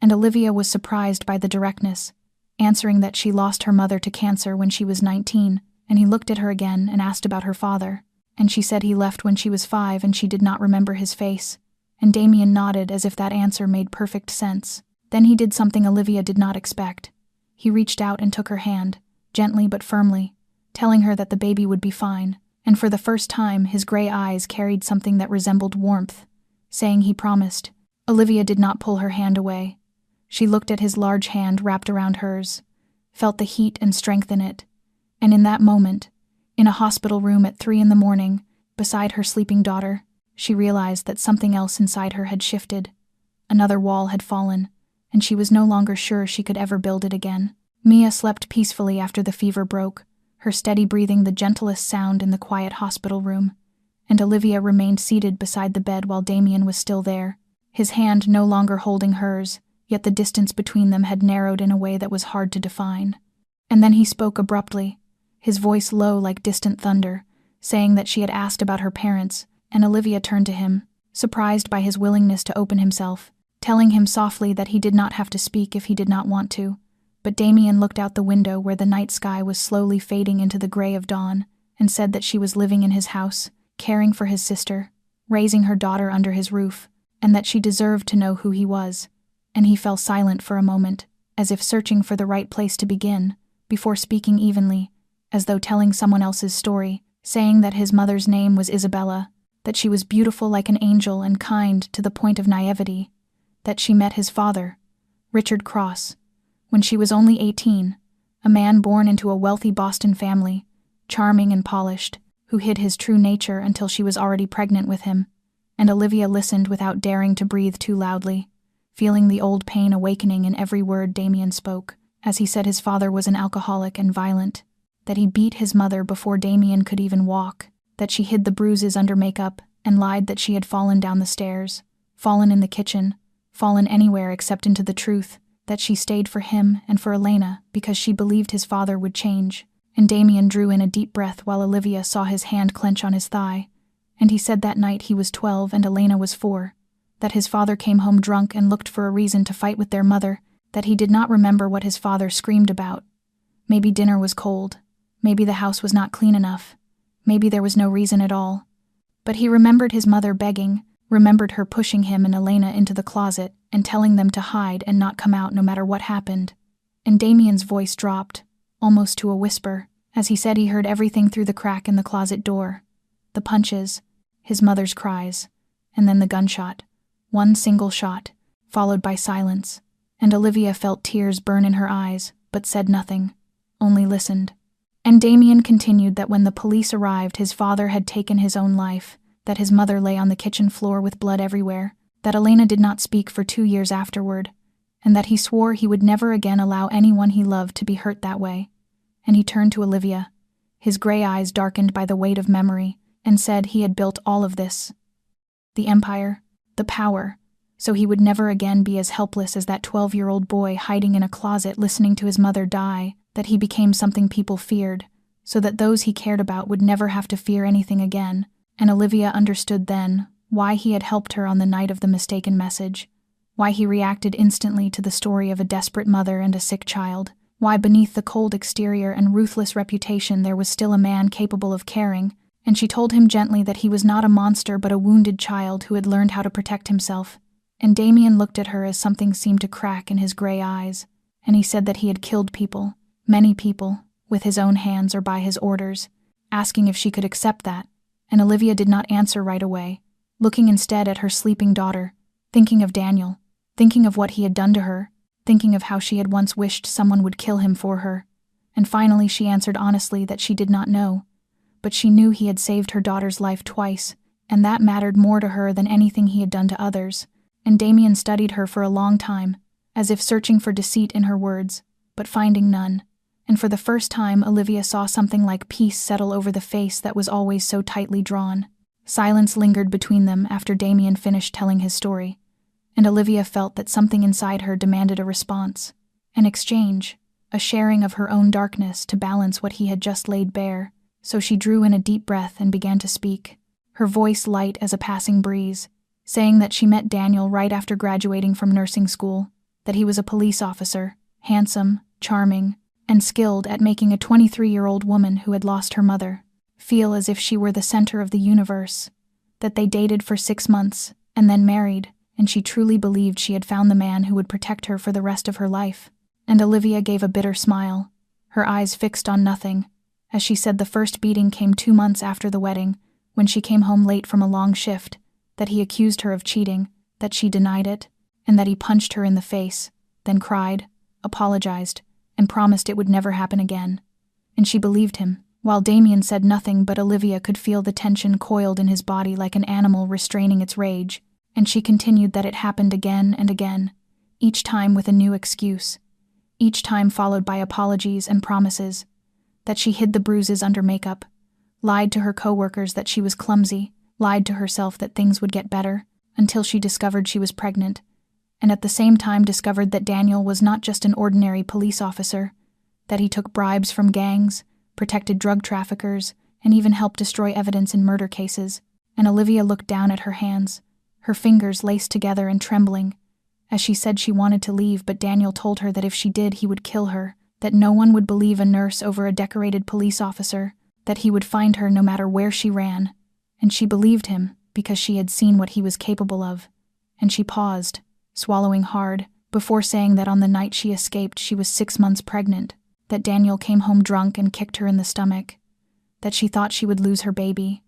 And Olivia was surprised by the directness, answering that she lost her mother to cancer when she was 19, and he looked at her again and asked about her father, and she said he left when she was 5 and she did not remember his face, and Damien nodded as if that answer made perfect sense. Then he did something Olivia did not expect. He reached out and took her hand, gently but firmly, telling her that the baby would be fine, and for the first time his gray eyes carried something that resembled warmth, saying he promised. Olivia did not pull her hand away. She looked at his large hand wrapped around hers, felt the heat and strength in it, and in that moment, in a hospital room at 3 a.m, beside her sleeping daughter, she realized that something else inside her had shifted. Another wall had fallen, and she was no longer sure she could ever build it again. Mia slept peacefully after the fever broke, her steady breathing the gentlest sound in the quiet hospital room, and Olivia remained seated beside the bed while Damien was still there, his hand no longer holding hers, yet the distance between them had narrowed in a way that was hard to define. And then he spoke abruptly, his voice low like distant thunder, saying that she had asked about her parents, and Olivia turned to him, surprised by his willingness to open himself, telling him softly that he did not have to speak if he did not want to. But Damien looked out the window where the night sky was slowly fading into the gray of dawn, and said that she was living in his house, caring for his sister, raising her daughter under his roof, and that she deserved to know who he was. And he fell silent for a moment, as if searching for the right place to begin, before speaking evenly, as though telling someone else's story, saying that his mother's name was Isabella, that she was beautiful like an angel and kind to the point of naivety, that she met his father, Richard Cross, when she was only 18, a man born into a wealthy Boston family, charming and polished, who hid his true nature until she was already pregnant with him, and Olivia listened without daring to breathe too loudly, feeling the old pain awakening in every word Damien spoke, as he said his father was an alcoholic and violent, that he beat his mother before Damien could even walk, that she hid the bruises under makeup and lied that she had fallen down the stairs, fallen in the kitchen, fallen anywhere except into the truth, that she stayed for him and for Elena because she believed his father would change. And Damien drew in a deep breath while Olivia saw his hand clench on his thigh, and he said that night he was 12 and Elena was 4, that his father came home drunk and looked for a reason to fight with their mother, that he did not remember what his father screamed about. Maybe dinner was cold, maybe the house was not clean enough, maybe there was no reason at all. But he remembered his mother begging, remembered her pushing him and Elena into the closet and telling them to hide and not come out no matter what happened. And Damien's voice dropped, almost to a whisper, as he said he heard everything through the crack in the closet door. The punches, his mother's cries, and then the gunshot. One single shot, followed by silence, and Olivia felt tears burn in her eyes, but said nothing, only listened. And Damien continued that when the police arrived his father had taken his own life, that his mother lay on the kitchen floor with blood everywhere, that Elena did not speak for 2 years afterward, and that he swore he would never again allow anyone he loved to be hurt that way. And he turned to Olivia, his gray eyes darkened by the weight of memory, and said he had built all of this. The empire, the power, so he would never again be as helpless as that 12-year-old boy hiding in a closet listening to his mother die, that he became something people feared, so that those he cared about would never have to fear anything again. And Olivia understood then why he had helped her on the night of the mistaken message, why he reacted instantly to the story of a desperate mother and a sick child, why beneath the cold exterior and ruthless reputation there was still a man capable of caring, and she told him gently that he was not a monster but a wounded child who had learned how to protect himself. And Damien looked at her as something seemed to crack in his gray eyes, and he said that he had killed people, many people, with his own hands or by his orders, asking if she could accept that, and Olivia did not answer right away, looking instead at her sleeping daughter, thinking of Daniel, thinking of what he had done to her, thinking of how she had once wished someone would kill him for her, and finally she answered honestly that she did not know, but she knew he had saved her daughter's life twice, and that mattered more to her than anything he had done to others. And Damien studied her for a long time, as if searching for deceit in her words, but finding none. And for the first time Olivia saw something like peace settle over the face that was always so tightly drawn. Silence lingered between them after Damien finished telling his story, and Olivia felt that something inside her demanded a response, an exchange, a sharing of her own darkness to balance what he had just laid bare. So she drew in a deep breath and began to speak, her voice light as a passing breeze, saying that she met Daniel right after graduating from nursing school, that he was a police officer, handsome, charming, and skilled at making a 23-year-old woman who had lost her mother feel as if she were the center of the universe, that they dated for 6 months and then married, and she truly believed she had found the man who would protect her for the rest of her life. And Olivia gave a bitter smile, her eyes fixed on nothing, as she said the first beating came 2 months after the wedding, when she came home late from a long shift, that he accused her of cheating, that she denied it, and that he punched her in the face, then cried, apologized, and promised it would never happen again. And she believed him, while Damien said nothing, but Olivia could feel the tension coiled in his body like an animal restraining its rage, and she continued that it happened again and again, each time with a new excuse, each time followed by apologies and promises, that she hid the bruises under makeup, lied to her coworkers that she was clumsy, lied to herself that things would get better, until she discovered she was pregnant, and at the same time discovered that Daniel was not just an ordinary police officer, that he took bribes from gangs, protected drug traffickers, and even helped destroy evidence in murder cases. And Olivia looked down at her hands, her fingers laced together and trembling, as she said she wanted to leave, but Daniel told her that if she did he would kill her, that no one would believe a nurse over a decorated police officer, that he would find her no matter where she ran. And she believed him because she had seen what he was capable of. And she paused, swallowing hard, before saying that on the night she escaped she was 6 months pregnant, that Daniel came home drunk and kicked her in the stomach, that she thought she would lose her baby,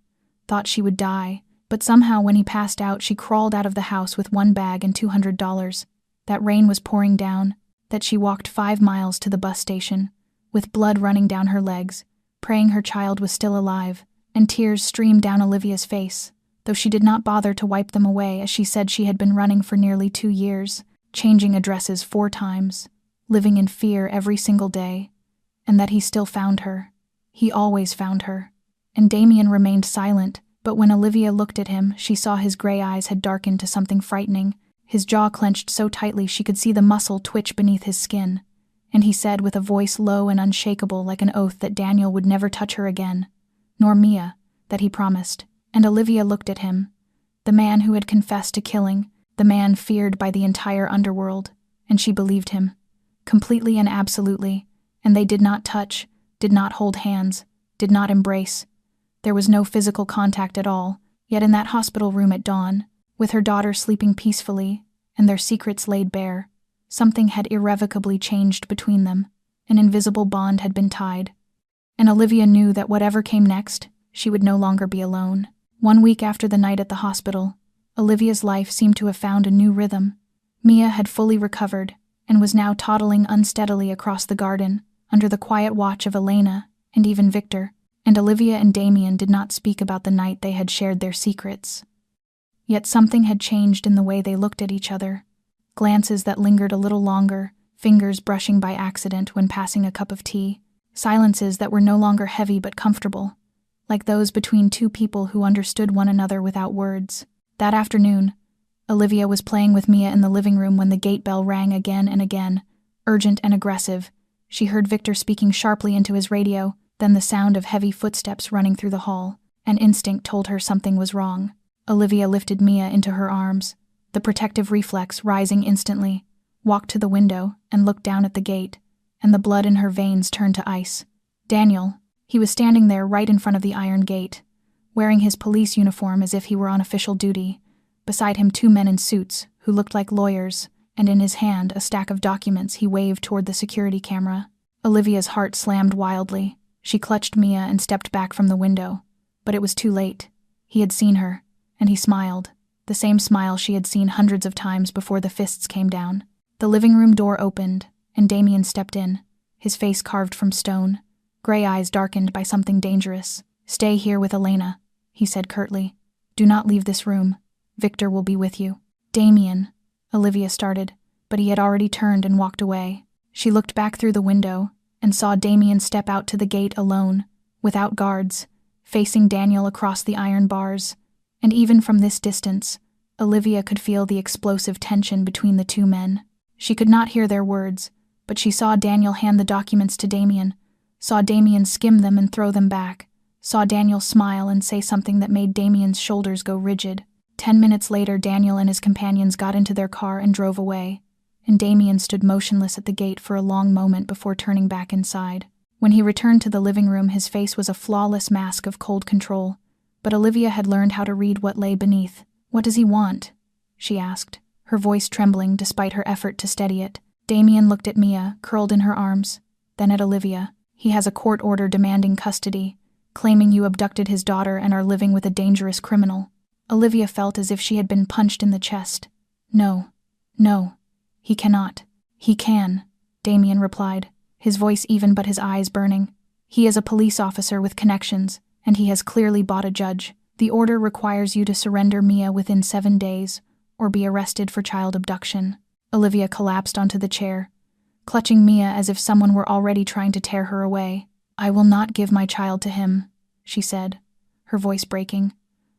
thought she would die, but somehow when he passed out she crawled out of the house with one bag and $200, that rain was pouring down, that she walked 5 miles to the bus station, with blood running down her legs, praying her child was still alive, and tears streamed down Olivia's face, though she did not bother to wipe them away as she said she had been running for nearly 2 years, changing addresses 4 times, living in fear every single day, and that he still found her. He always found her. And Damien remained silent, but when Olivia looked at him, she saw his gray eyes had darkened to something frightening, his jaw clenched so tightly she could see the muscle twitch beneath his skin, and he said with a voice low and unshakable like an oath that Daniel would never touch her again, nor Mia, that he promised. And Olivia looked at him, the man who had confessed to killing, the man feared by the entire underworld, and she believed him, completely and absolutely, and they did not touch, did not hold hands, did not embrace. There was no physical contact at all, yet in that hospital room at dawn, with her daughter sleeping peacefully, and their secrets laid bare, something had irrevocably changed between them. An invisible bond had been tied. And Olivia knew that whatever came next, she would no longer be alone. 1 week after the night at the hospital, Olivia's life seemed to have found a new rhythm. Mia had fully recovered, and was now toddling unsteadily across the garden, under the quiet watch of Elena, and even Victor, and Olivia and Damien did not speak about the night they had shared their secrets. Yet something had changed in the way they looked at each other. Glances that lingered a little longer, fingers brushing by accident when passing a cup of tea, silences that were no longer heavy but comfortable, like those between 2 people who understood one another without words. That afternoon, Olivia was playing with Mia in the living room when the gate bell rang again and again, urgent and aggressive. She heard Victor speaking sharply into his radio, then the sound of heavy footsteps running through the hall. An instinct told her something was wrong. Olivia lifted Mia into her arms, the protective reflex rising instantly, walked to the window and looked down at the gate, and the blood in her veins turned to ice. Daniel, he was standing there right in front of the iron gate, wearing his police uniform as if he were on official duty. Beside him 2 men in suits, who looked like lawyers, and in his hand a stack of documents he waved toward the security camera. Olivia's heart slammed wildly. She clutched Mia and stepped back from the window. But it was too late. He had seen her, and he smiled, the same smile she had seen hundreds of times before the fists came down. The living room door opened, and Damien stepped in, his face carved from stone, gray eyes darkened by something dangerous. "Stay here with Elena," he said curtly. "Do not leave this room. Victor will be with you." "Damien," Olivia started, but he had already turned and walked away. She looked back through the window and saw Damien step out to the gate alone, without guards, facing Daniel across the iron bars, and even from this distance, Olivia could feel the explosive tension between the 2 men. She could not hear their words, but she saw Daniel hand the documents to Damien, saw Damien skim them and throw them back, saw Daniel smile and say something that made Damien's shoulders go rigid. 10 minutes later, Daniel and his companions got into their car and drove away, and Damien stood motionless at the gate for a long moment before turning back inside. When he returned to the living room, his face was a flawless mask of cold control, but Olivia had learned how to read what lay beneath. "What does he want?" she asked, her voice trembling despite her effort to steady it. Damien looked at Mia, curled in her arms, then at Olivia. "He has a court order demanding custody, claiming you abducted his daughter and are living with a dangerous criminal." Olivia felt as if she had been punched in the chest. No, he cannot." "He can," Damien replied, his voice even but his eyes burning. "He is a police officer with connections, and he has clearly bought a judge. The order requires you to surrender Mia within 7 days, or be arrested for child abduction." Olivia collapsed onto the chair, clutching Mia as if someone were already trying to tear her away. "I will not give my child to him," she said, her voice breaking.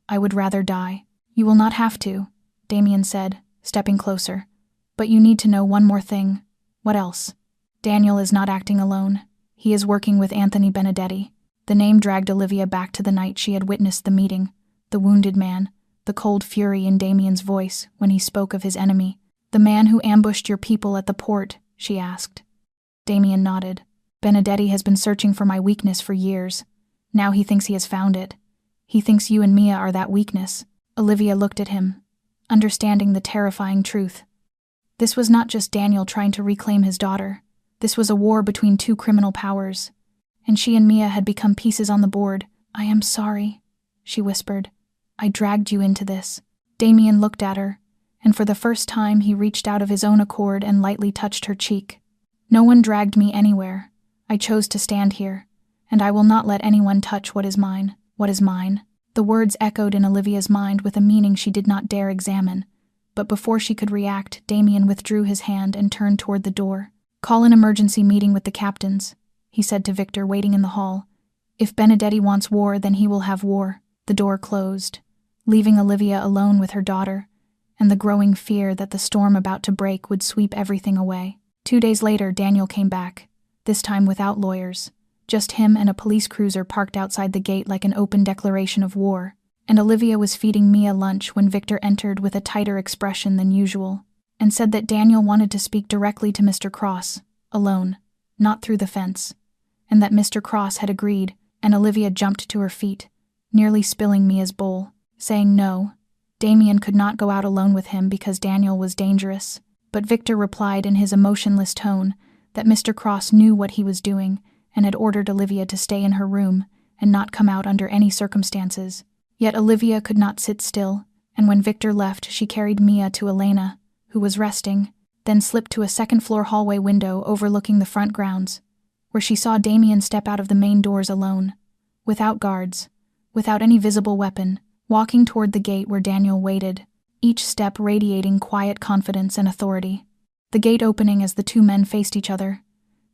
"I would rather die." "You will not have to," Damien said, stepping closer. "But you need to know one more thing." "What else?" "Daniel is not acting alone. He is working with Anthony Benedetti." The name dragged Olivia back to the night she had witnessed the meeting, the wounded man, the cold fury in Damien's voice when he spoke of his enemy. "The man who ambushed your people at the port?" she asked. Damien nodded. "Benedetti has been searching for my weakness for years. Now he thinks he has found it. He thinks you and Mia are that weakness." Olivia looked at him, understanding the terrifying truth. This was not just Daniel trying to reclaim his daughter. This was a war between 2 criminal powers, and she and Mia had become pieces on the board. "I am sorry," she whispered. "I dragged you into this." Damien looked at her, and for the first time he reached out of his own accord and lightly touched her cheek. "No one dragged me anywhere. I chose to stand here, and I will not let anyone touch what is mine." "What is mine?" The words echoed in Olivia's mind with a meaning she did not dare examine, but before she could react, Damien withdrew his hand and turned toward the door. "Call an emergency meeting with the captains," he said to Victor waiting in the hall. "If Benedetti wants war, then he will have war." The door closed, leaving Olivia alone with her daughter, and the growing fear that the storm about to break would sweep everything away. 2 days later, Daniel came back, this time without lawyers. Just him and a police cruiser parked outside the gate like an open declaration of war, and Olivia was feeding Mia lunch when Victor entered with a tighter expression than usual, and said that Daniel wanted to speak directly to Mr. Cross, alone, not through the fence, and that Mr. Cross had agreed, and Olivia jumped to her feet, nearly spilling Mia's bowl, saying no. Damien could not go out alone with him because Daniel was dangerous, but Victor replied in his emotionless tone that Mr. Cross knew what he was doing and had ordered Olivia to stay in her room and not come out under any circumstances. Yet Olivia could not sit still, and when Victor left, she carried Mia to Elena, who was resting, then slipped to a second-floor hallway window overlooking the front grounds, where she saw Damien step out of the main doors alone, without guards, without any visible weapon, walking toward the gate where Daniel waited, each step radiating quiet confidence and authority. The gate opening as the two men faced each other.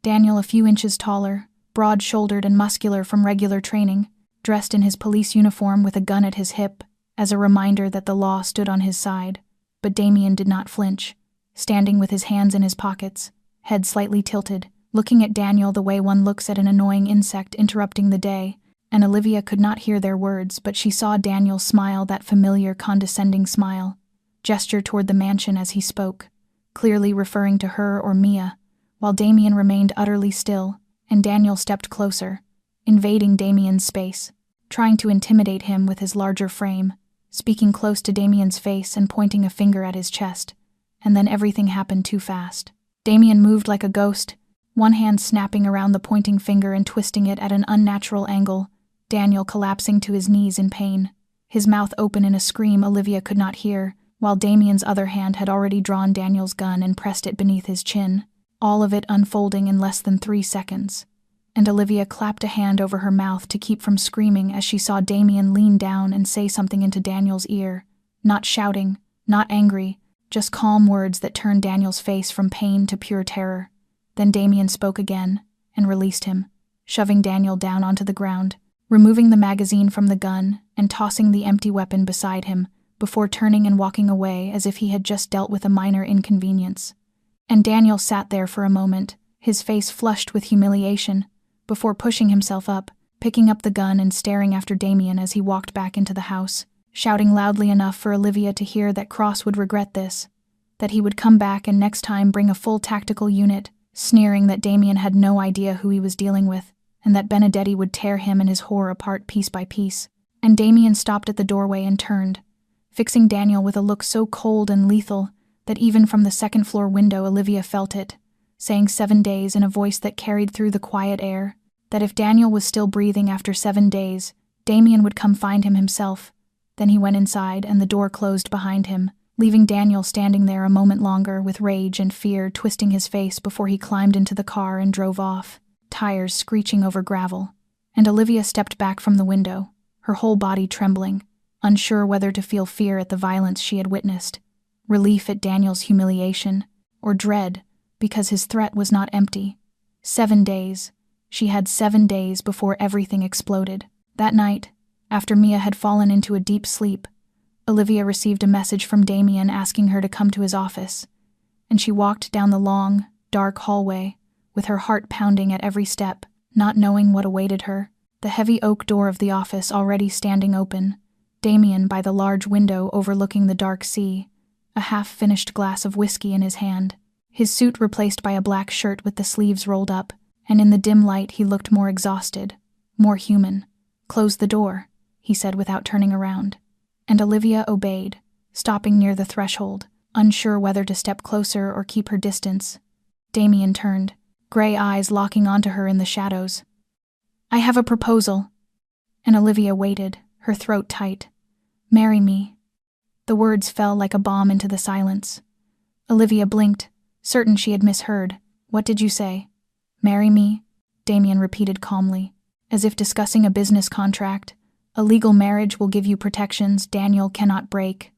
Daniel a few inches taller, broad-shouldered and muscular from regular training, dressed in his police uniform with a gun at his hip, as a reminder that the law stood on his side. But Damien did not flinch, standing with his hands in his pockets, head slightly tilted, looking at Daniel the way one looks at an annoying insect interrupting the day, and Olivia could not hear their words, but she saw Daniel smile, that familiar, condescending smile, gesture toward the mansion as he spoke, clearly referring to her or Mia, while Damien remained utterly still, and Daniel stepped closer, invading Damien's space, trying to intimidate him with his larger frame, speaking close to Damien's face and pointing a finger at his chest, and then everything happened too fast. Damien moved like a ghost, one hand snapping around the pointing finger and twisting it at an unnatural angle, Daniel collapsing to his knees in pain, his mouth open in a scream Olivia could not hear, while Damien's other hand had already drawn Daniel's gun and pressed it beneath his chin, all of it unfolding in less than 3 seconds. And Olivia clapped a hand over her mouth to keep from screaming as she saw Damien lean down and say something into Daniel's ear, not shouting, not angry, just calm words that turned Daniel's face from pain to pure terror. Then Damien spoke again and released him, shoving Daniel down onto the ground, removing the magazine from the gun and tossing the empty weapon beside him, before turning and walking away as if he had just dealt with a minor inconvenience. And Daniel sat there for a moment, his face flushed with humiliation, before pushing himself up, picking up the gun and staring after Damien as he walked back into the house, shouting loudly enough for Olivia to hear that Cross would regret this, that he would come back and next time bring a full tactical unit, sneering that Damien had no idea who he was dealing with, and that Benedetti would tear him and his whore apart piece by piece. And Damien stopped at the doorway and turned, fixing Daniel with a look so cold and lethal that even from the second-floor window Olivia felt it, saying 7 days in a voice that carried through the quiet air, that if Daniel was still breathing after 7 days, Damien would come find him himself. Then he went inside and the door closed behind him, leaving Daniel standing there a moment longer with rage and fear twisting his face before he climbed into the car and drove off, tires screeching over gravel. And Olivia stepped back from the window, her whole body trembling, unsure whether to feel fear at the violence she had witnessed, relief at Daniel's humiliation, or dread because his threat was not empty. 7 days. She had 7 days before everything exploded. That night, after Mia had fallen into a deep sleep, Olivia received a message from Damien asking her to come to his office, and she walked down the long, dark hallway, with her heart pounding at every step, not knowing what awaited her, the heavy oak door of the office already standing open, Damien by the large window overlooking the dark sea, a half-finished glass of whiskey in his hand, his suit replaced by a black shirt with the sleeves rolled up, and in the dim light he looked more exhausted, more human. "Close the door," he said without turning around. And Olivia obeyed, stopping near the threshold, unsure whether to step closer or keep her distance. Damien turned, gray eyes locking onto her in the shadows. I have a proposal. And Olivia waited, her throat tight. Marry me. The words fell like a bomb into the silence. Olivia blinked, certain she had misheard. What did you say? Marry me? Damien repeated calmly, as if discussing a business contract. A legal marriage will give you protections Daniel cannot break.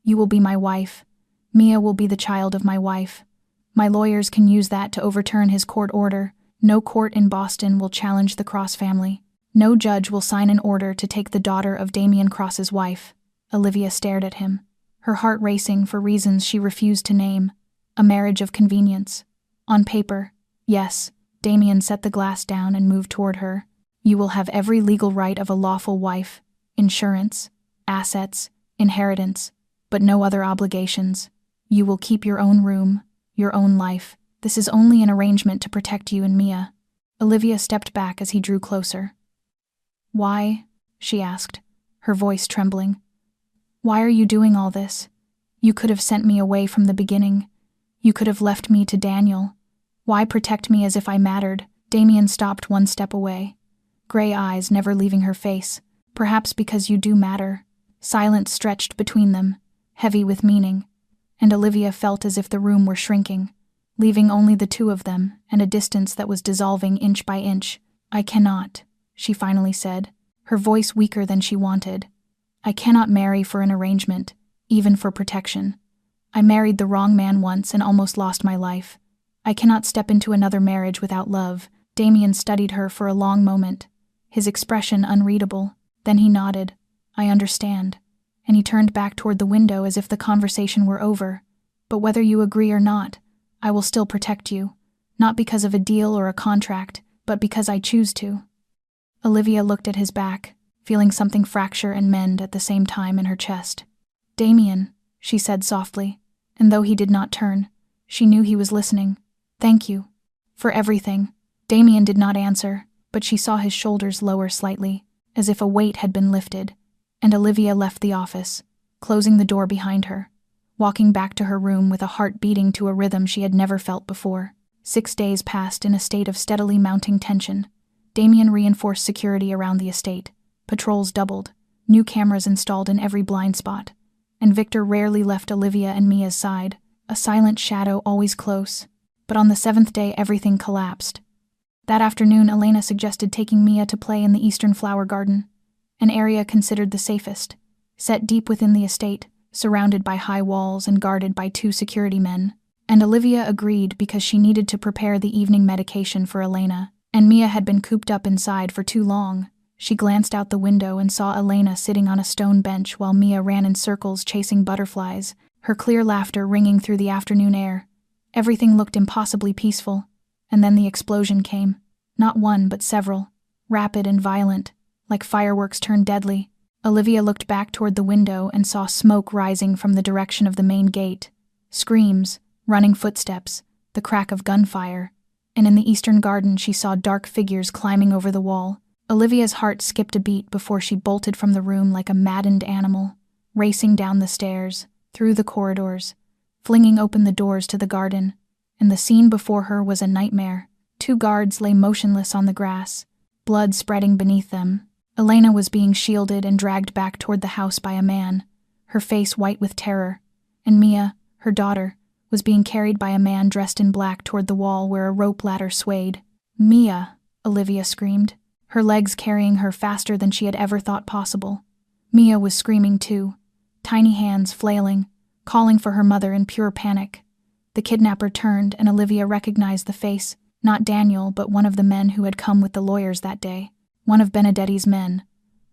You will be my wife. Mia will be the child of my wife. My lawyers can use that to overturn his court order. No court in Boston will challenge the Cross family. No judge will sign an order to take the daughter of Damien Cross's wife. Olivia stared at him, her heart racing for reasons she refused to name. A marriage of convenience. On paper, yes. Damien set the glass down and moved toward her. You will have every legal right of a lawful wife, insurance, assets, inheritance, but no other obligations. You will keep your own room, your own life. This is only an arrangement to protect you and Mia. Olivia stepped back as he drew closer. Why? She asked, her voice trembling. Why are you doing all this? You could have sent me away from the beginning. You could have left me to Daniel. Why protect me as if I mattered? Damien stopped one step away, gray eyes never leaving her face. Perhaps because you do matter. Silence stretched between them, heavy with meaning, and Olivia felt as if the room were shrinking, leaving only the two of them and a distance that was dissolving inch by inch. I cannot, she finally said, her voice weaker than she wanted. I cannot marry for an arrangement, even for protection. I married the wrong man once and almost lost my life. I cannot step into another marriage without love. Damien studied her for a long moment, his expression unreadable. Then he nodded. I understand. And he turned back toward the window as if the conversation were over. But whether you agree or not, I will still protect you. Not because of a deal or a contract, but because I choose to. Olivia looked at his back, feeling something fracture and mend at the same time in her chest. Damien, she said softly, and though he did not turn, she knew he was listening. Thank you. For everything. Damien did not answer, but she saw his shoulders lower slightly, as if a weight had been lifted, and Olivia left the office, closing the door behind her, walking back to her room with a heart beating to a rhythm she had never felt before. 6 days passed in a state of steadily mounting tension. Damien reinforced security around the estate. Patrols doubled, new cameras installed in every blind spot, and Victor rarely left Olivia and Mia's side, a silent shadow always close. But on the 7th day everything collapsed. That afternoon Elena suggested taking Mia to play in the Eastern Flower Garden, an area considered the safest, set deep within the estate, surrounded by high walls and guarded by 2 security men. And Olivia agreed because she needed to prepare the evening medication for Elena, and Mia had been cooped up inside for too long. She glanced out the window and saw Elena sitting on a stone bench while Mia ran in circles chasing butterflies, her clear laughter ringing through the afternoon air. Everything looked impossibly peaceful, and then the explosion came. Not one, but several, rapid and violent, like fireworks turned deadly. Olivia looked back toward the window and saw smoke rising from the direction of the main gate. Screams, running footsteps, the crack of gunfire, and in the eastern garden she saw dark figures climbing over the wall. Olivia's heart skipped a beat before she bolted from the room like a maddened animal, racing down the stairs, through the corridors, flinging open the doors to the garden, and the scene before her was a nightmare. 2 guards lay motionless on the grass, blood spreading beneath them. Elena was being shielded and dragged back toward the house by a man, her face white with terror, and Mia, her daughter, was being carried by a man dressed in black toward the wall where a rope ladder swayed. Mia, Olivia screamed, her legs carrying her faster than she had ever thought possible. Mia was screaming too, tiny hands flailing, calling for her mother in pure panic. The kidnapper turned and Olivia recognized the face, not Daniel but one of the men who had come with the lawyers that day, one of Benedetti's men.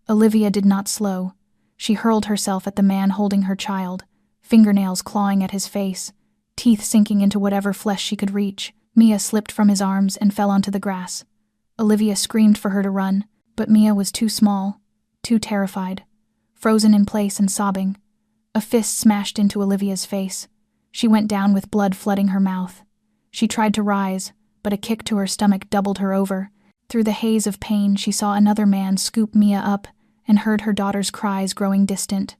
Olivia did not slow. She hurled herself at the man holding her child, fingernails clawing at his face, teeth sinking into whatever flesh she could reach. Mia slipped from his arms and fell onto the grass. Olivia screamed for her to run, but Mia was too small, too terrified, frozen in place and sobbing. A fist smashed into Olivia's face. She went down with blood flooding her mouth. She tried to rise, but a kick to her stomach doubled her over. Through the haze of pain, she saw another man scoop Mia up and heard her daughter's cries growing distant.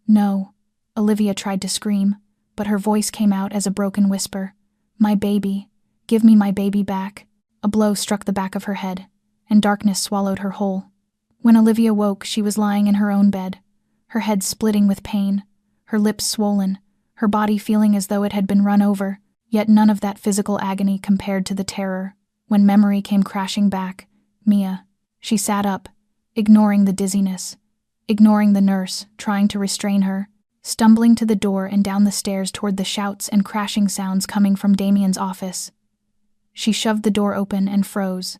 No, Olivia tried to scream, but her voice came out as a broken whisper. My baby. Give me my baby back. A blow struck the back of her head. and darkness swallowed her whole. When Olivia woke, she was lying in her own bed, her head splitting with pain, her lips swollen, her body feeling as though it had been run over, yet none of that physical agony compared to the terror. When memory came crashing back, Mia. She sat up, ignoring the dizziness, ignoring the nurse, trying to restrain her, stumbling to the door and down the stairs toward the shouts and crashing sounds coming from Damien's office. She shoved the door open and froze.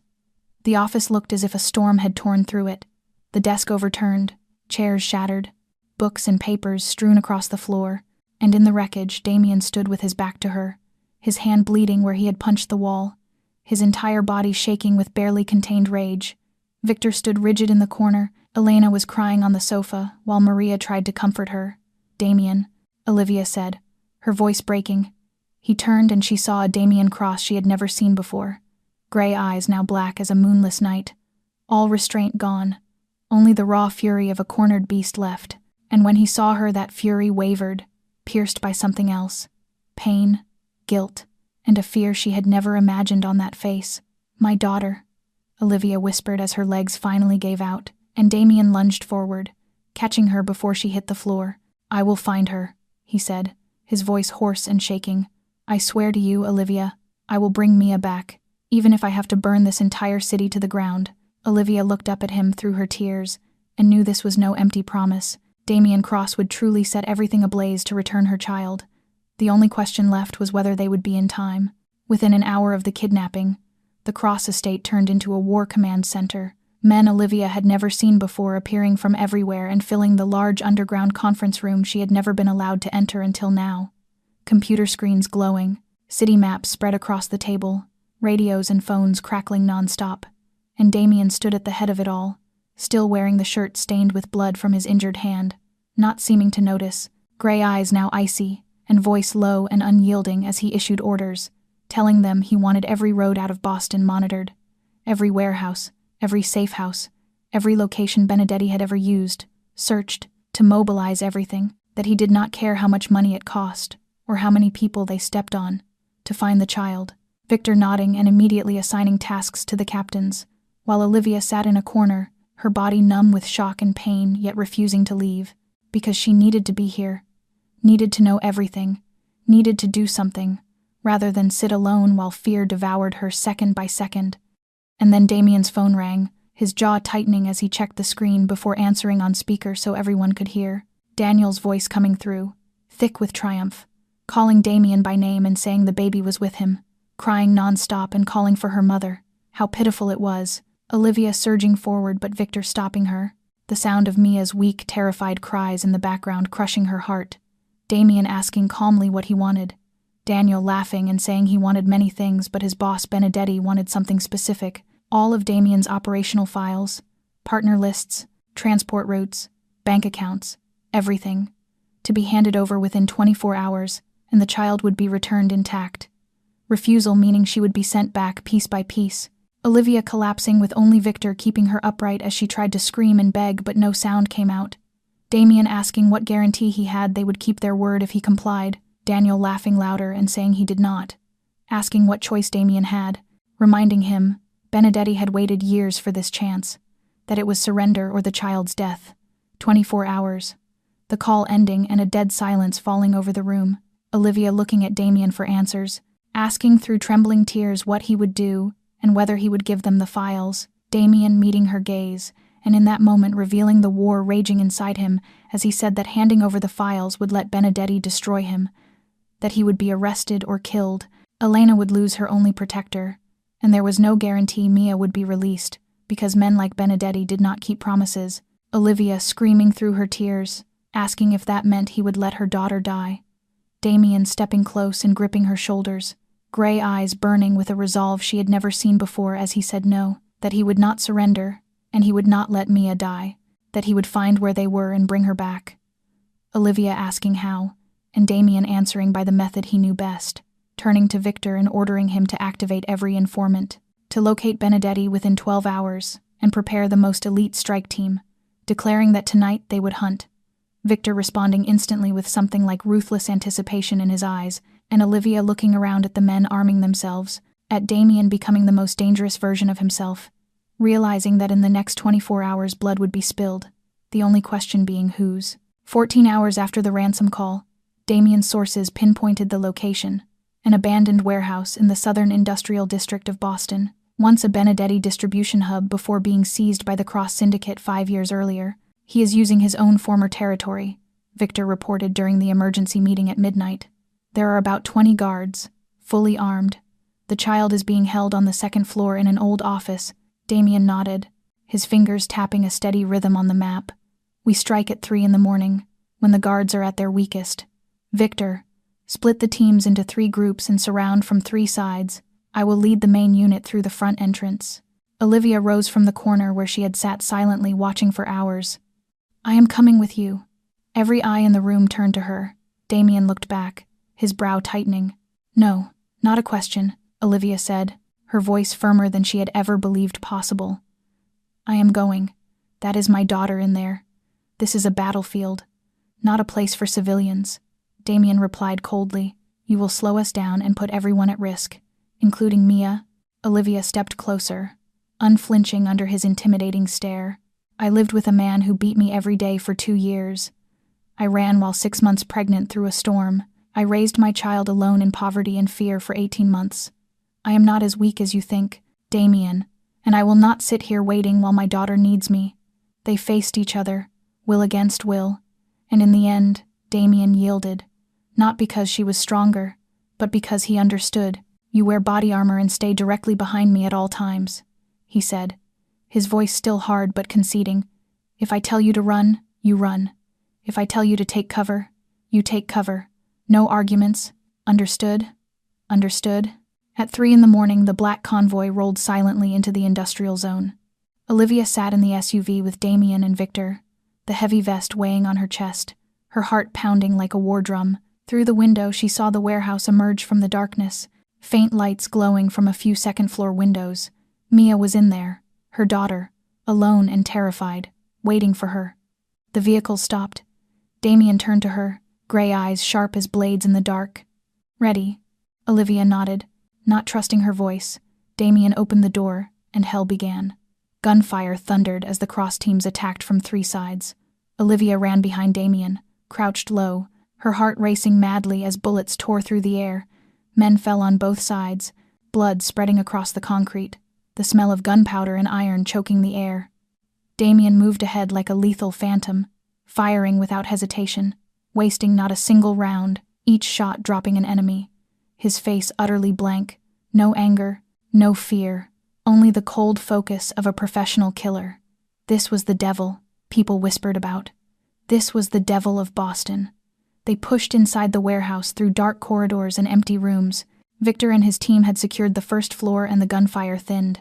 The office looked as if a storm had torn through it. The desk overturned, chairs shattered, books and papers strewn across the floor, and in the wreckage, Damien stood with his back to her, his hand bleeding where he had punched the wall, his entire body shaking with barely contained rage. Victor stood rigid in the corner. Elena was crying on the sofa, while Maria tried to comfort her. "Damien," Olivia said, her voice breaking. He turned and she saw a Damien cross she had never seen before. Gray eyes now black as a moonless night. All restraint gone. Only the raw fury of a cornered beast left. And when he saw her, that fury wavered, pierced by something else. Pain, guilt, and a fear she had never imagined on that face. "My daughter," Olivia whispered as her legs finally gave out, and Damien lunged forward, catching her before she hit the floor. "I will find her," he said, his voice hoarse and shaking. "I swear to you, Olivia, I will bring Mia back, even if I have to burn this entire city to the ground." Olivia looked up at him through her tears, and knew this was no empty promise. Damien Cross would truly set everything ablaze to return her child. The only question left was whether they would be in time. Within an hour of the kidnapping, the Cross estate turned into a war command center. Men Olivia had never seen before appearing from everywhere and filling the large underground conference room she had never been allowed to enter until now. Computer screens glowing, city maps spread across the table, radios and phones crackling nonstop, and Damien stood at the head of it all, still wearing the shirt stained with blood from his injured hand, not seeming to notice, gray eyes now icy, and voice low and unyielding as he issued orders, telling them he wanted every road out of Boston monitored, every warehouse, every safe house, every location Benedetti had ever used, searched, to mobilize everything, that he did not care how much money it cost, or how many people they stepped on, to find the child. Victor nodding and immediately assigning tasks to the captains, while Olivia sat in a corner, her body numb with shock and pain, yet refusing to leave, because she needed to be here, needed to know everything, needed to do something, rather than sit alone while fear devoured her second by second. And then Damien's phone rang, his jaw tightening as he checked the screen before answering on speaker so everyone could hear. Daniel's voice coming through, thick with triumph, calling Damien by name and saying the baby was with him, crying nonstop and calling for her mother. How pitiful it was. Olivia surging forward but Victor stopping her, the sound of Mia's weak, terrified cries in the background crushing her heart. Damien asking calmly what he wanted. Daniel laughing and saying he wanted many things, but his boss Benedetti wanted something specific. All of Damien's operational files, partner lists, transport routes, bank accounts, everything, to be handed over within 24 hours, and the child would be returned intact. Refusal meaning she would be sent back piece by piece. Olivia collapsing with only Victor keeping her upright as she tried to scream and beg but no sound came out. Damien asking what guarantee he had they would keep their word if he complied. Daniel laughing louder and saying he did not. Asking what choice Damien had, reminding him Benedetti had waited years for this chance, that it was surrender or the child's death. 24 hours. The call ending and a dead silence falling over the room. Olivia looking at Damien for answers, asking through trembling tears what he would do and whether he would give them the files. Damien meeting her gaze, and in that moment revealing the war raging inside him as he said that handing over the files would let Benedetti destroy him, that he would be arrested or killed. Elena would lose her only protector, and there was no guarantee Mia would be released, because men like Benedetti did not keep promises. Olivia screaming through her tears, asking if that meant he would let her daughter die. Damien stepping close and gripping her shoulders, gray eyes burning with a resolve she had never seen before as he said no, that he would not surrender, and he would not let Mia die, that he would find where they were and bring her back. Olivia asking how, and Damien answering by the method he knew best, turning to Victor and ordering him to activate every informant, to locate Benedetti within 12 hours and prepare the most elite strike team, declaring that tonight they would hunt. Victor responding instantly with something like ruthless anticipation in his eyes, and Olivia looking around at the men arming themselves, at Damien becoming the most dangerous version of himself, realizing that in the next 24 hours blood would be spilled, the only question being whose. 14 hours after the ransom call, Damien's sources pinpointed the location, an abandoned warehouse in the southern industrial district of Boston, once a Benedetti distribution hub before being seized by the Cross Syndicate 5 years earlier. He is using his own former territory, Victor reported during the emergency meeting at midnight. There are about 20 guards, fully armed. The child is being held on the second floor in an old office. Damien nodded, his fingers tapping a steady rhythm on the map. We strike at 3 a.m, when the guards are at their weakest. Victor, split the teams into 3 groups and surround from 3 sides. I will lead the main unit through the front entrance. Olivia rose from the corner where she had sat silently watching for hours. I am coming with you. Every eye in the room turned to her. Damien looked back, his brow tightening. No, not a question, Olivia said, her voice firmer than she had ever believed possible. I am going. That is my daughter in there. This is a battlefield, not a place for civilians. Damien replied coldly. You will slow us down and put everyone at risk, including Mia. Olivia stepped closer, unflinching under his intimidating stare. I lived with a man who beat me every day for 2 years. I ran while 6 months pregnant through a storm. I raised my child alone in poverty and fear for 18 months. I am not as weak as you think, Damien, and I will not sit here waiting while my daughter needs me. They faced each other, will against will, and in the end, Damien yielded, not because she was stronger, but because he understood. You wear body armor and stay directly behind me at all times, he said, his voice still hard but conceding. If I tell you to run, you run. If I tell you to take cover, you take cover. No arguments. Understood? Understood? At 3 a.m, the black convoy rolled silently into the industrial zone. Olivia sat in the SUV with Damien and Victor, the heavy vest weighing on her chest, her heart pounding like a war drum. Through the window, she saw the warehouse emerge from the darkness, faint lights glowing from a few second-floor windows. Mia was in there, her daughter, alone and terrified, waiting for her. The vehicle stopped. Damien turned to her, gray eyes sharp as blades in the dark. Ready? Olivia nodded, not trusting her voice. Damien opened the door, and hell began. Gunfire thundered as the cross teams attacked from 3 sides. Olivia ran behind Damien, crouched low, her heart racing madly as bullets tore through the air. Men fell on both sides, blood spreading across the concrete, the smell of gunpowder and iron choking the air. Damien moved ahead like a lethal phantom, firing without hesitation, wasting not a single round, each shot dropping an enemy. His face utterly blank, no anger, no fear, only the cold focus of a professional killer. This was the devil, people whispered about. This was the devil of Boston. They pushed inside the warehouse through dark corridors and empty rooms. Victor and his team had secured the first floor and the gunfire thinned.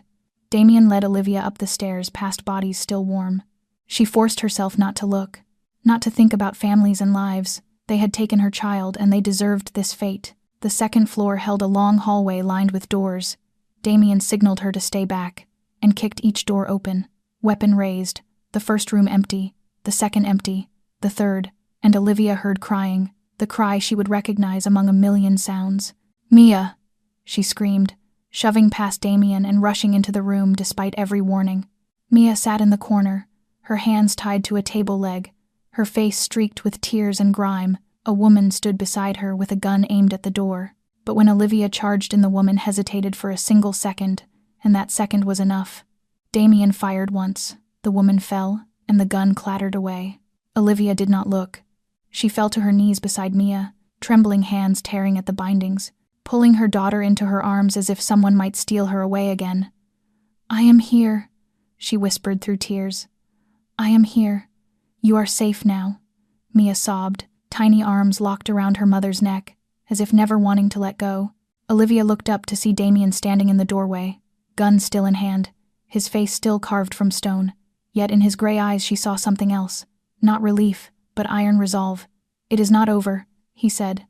Damien led Olivia up the stairs past bodies still warm. She forced herself not to look, not to think about families and lives. They had taken her child and they deserved this fate. The second floor held a long hallway lined with doors. Damien signaled her to stay back, and kicked each door open, weapon raised, the first room empty, the second empty, the third, and Olivia heard crying, the cry she would recognize among a million sounds. Mia! She screamed, shoving past Damien and rushing into the room despite every warning. Mia sat in the corner, her hands tied to a table leg, her face streaked with tears and grime. A woman stood beside her with a gun aimed at the door. But when Olivia charged in, the woman hesitated for a single second, and that second was enough. Damien fired once, the woman fell, and the gun clattered away. Olivia did not look. She fell to her knees beside Mia, trembling hands tearing at the bindings, pulling her daughter into her arms as if someone might steal her away again. I am here, she whispered through tears. I am here. You are safe now, Mia sobbed, tiny arms locked around her mother's neck, as if never wanting to let go. Olivia looked up to see Damien standing in the doorway, gun still in hand, his face still carved from stone. Yet in his gray eyes she saw something else, not relief, but iron resolve. It is not over, he said.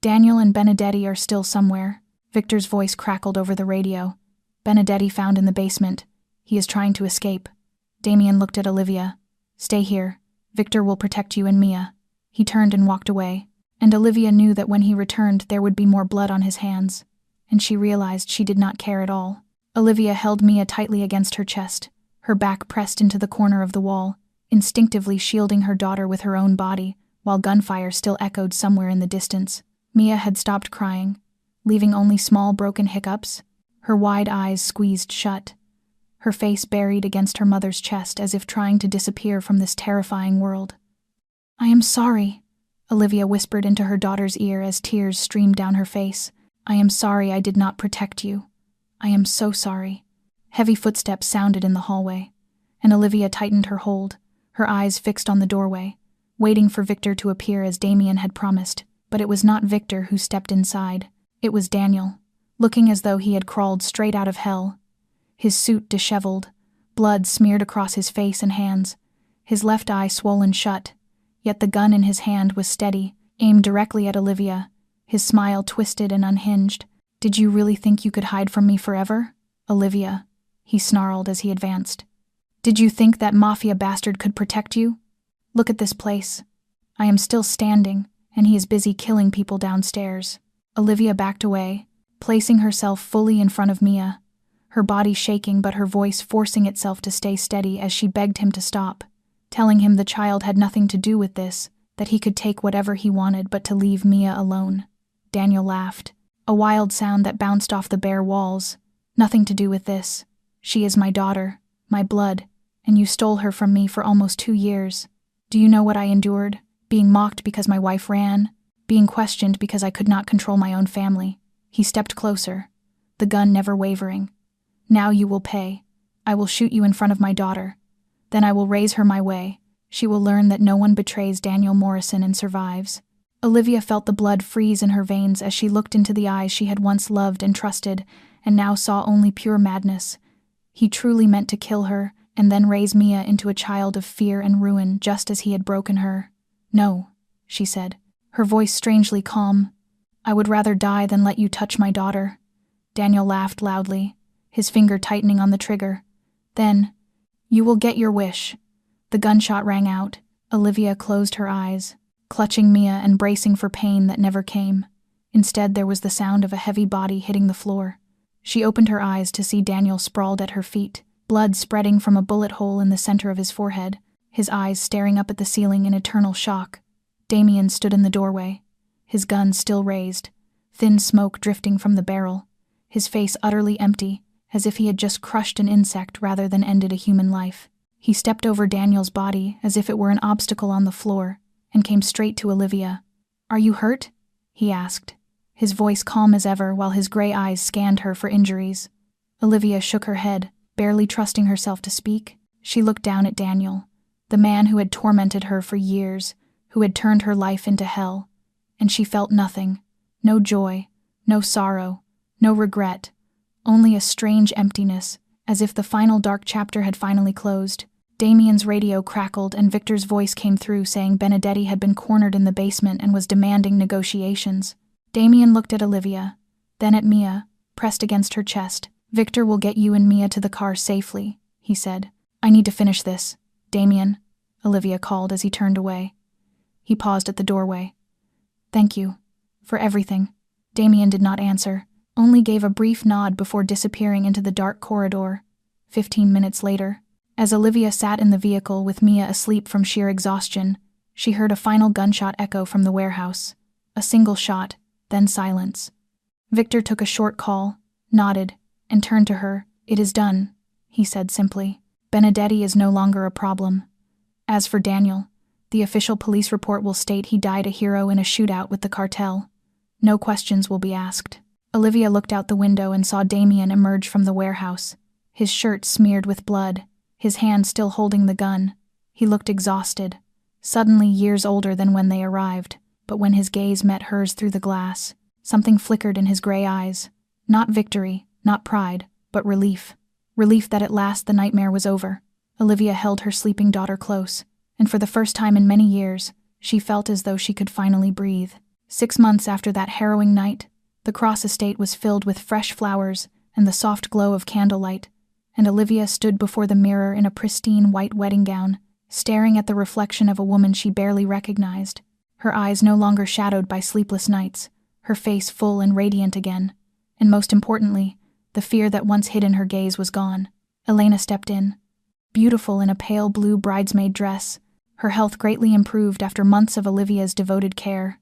Daniel and Benedetti are still somewhere. Victor's voice crackled over the radio. Benedetti found in the basement. He is trying to escape. Damien looked at Olivia. Stay here. Victor will protect you and Mia. He turned and walked away. And Olivia knew that when he returned there would be more blood on his hands, and she realized she did not care at all. Olivia held Mia tightly against her chest, her back pressed into the corner of the wall, instinctively shielding her daughter with her own body, while gunfire still echoed somewhere in the distance. Mia had stopped crying, leaving only small broken hiccups, her wide eyes squeezed shut, her face buried against her mother's chest as if trying to disappear from this terrifying world. "I am sorry," Olivia whispered into her daughter's ear as tears streamed down her face. "I am sorry I did not protect you. I am so sorry." Heavy footsteps sounded in the hallway, and Olivia tightened her hold, her eyes fixed on the doorway, waiting for Victor to appear as Damien had promised. But it was not Victor who stepped inside. It was Daniel, looking as though he had crawled straight out of hell. His suit disheveled, blood smeared across his face and hands, his left eye swollen shut, yet the gun in his hand was steady, aimed directly at Olivia, his smile twisted and unhinged. "Did you really think you could hide from me forever, Olivia?" he snarled as he advanced. "Did you think that Mafia bastard could protect you? Look at this place. I am still standing, and he is busy killing people downstairs." Olivia backed away, placing herself fully in front of Mia, her body shaking but her voice forcing itself to stay steady as she begged him to stop, telling him the child had nothing to do with this, that he could take whatever he wanted but to leave Mia alone. Daniel laughed, a wild sound that bounced off the bare walls. "Nothing to do with this. She is my daughter, my blood, and you stole her from me for almost 2 years. Do you know what I endured? Being mocked because my wife ran, being questioned because I could not control my own family." He stepped closer, the gun never wavering. "Now you will pay. I will shoot you in front of my daughter. Then I will raise her my way. She will learn that no one betrays Daniel Morrison and survives." Olivia felt the blood freeze in her veins as she looked into the eyes she had once loved and trusted, and now saw only pure madness. He truly meant to kill her, and then raise Mia into a child of fear and ruin just as he had broken her. "No," she said, her voice strangely calm. "I would rather die than let you touch my daughter." Daniel laughed loudly, his finger tightening on the trigger. Then, "You will get your wish." The gunshot rang out. Olivia closed her eyes, clutching Mia and bracing for pain that never came. Instead, there was the sound of a heavy body hitting the floor. She opened her eyes to see Daniel sprawled at her feet, blood spreading from a bullet hole in the center of his forehead, his eyes staring up at the ceiling in eternal shock. Damien stood in the doorway, his gun still raised, thin smoke drifting from the barrel, his face utterly empty, as if he had just crushed an insect rather than ended a human life. He stepped over Daniel's body as if it were an obstacle on the floor, and came straight to Olivia. "Are you hurt?" he asked, his voice calm as ever while his gray eyes scanned her for injuries. Olivia shook her head, barely trusting herself to speak. She looked down at Daniel, the man who had tormented her for years, who had turned her life into hell, and she felt nothing, no joy, no sorrow, no regret, only a strange emptiness, as if the final dark chapter had finally closed. Damien's radio crackled and Victor's voice came through saying Benedetti had been cornered in the basement and was demanding negotiations. Damien looked at Olivia, then at Mia, pressed against her chest. "Victor will get you and Mia to the car safely," he said. "I need to finish this. Damien," Olivia called as he turned away. He paused at the doorway. "Thank you. For everything." Damien did not answer, only gave a brief nod before disappearing into the dark corridor. 15 minutes later, as Olivia sat in the vehicle with Mia asleep from sheer exhaustion, she heard a final gunshot echo from the warehouse. A single shot, then silence. Victor took a short call, nodded, and turned to her. "It is done," he said simply. "Benedetti is no longer a problem. As for Daniel, the official police report will state he died a hero in a shootout with the cartel. No questions will be asked." Olivia looked out the window and saw Damien emerge from the warehouse, his shirt smeared with blood, his hand still holding the gun. He looked exhausted, suddenly years older than when they arrived, but when his gaze met hers through the glass, something flickered in his gray eyes. Not victory, not pride, but relief. Relief that at last the nightmare was over. Olivia held her sleeping daughter close, and for the first time in many years, she felt as though she could finally breathe. 6 months after that harrowing night, the Cross estate was filled with fresh flowers and the soft glow of candlelight, and Olivia stood before the mirror in a pristine white wedding gown, staring at the reflection of a woman she barely recognized, her eyes no longer shadowed by sleepless nights, her face full and radiant again, and most importantly, The fear that once hid in her gaze was gone. Elena stepped in, beautiful in a pale blue bridesmaid dress, her health greatly improved after months of Olivia's devoted care.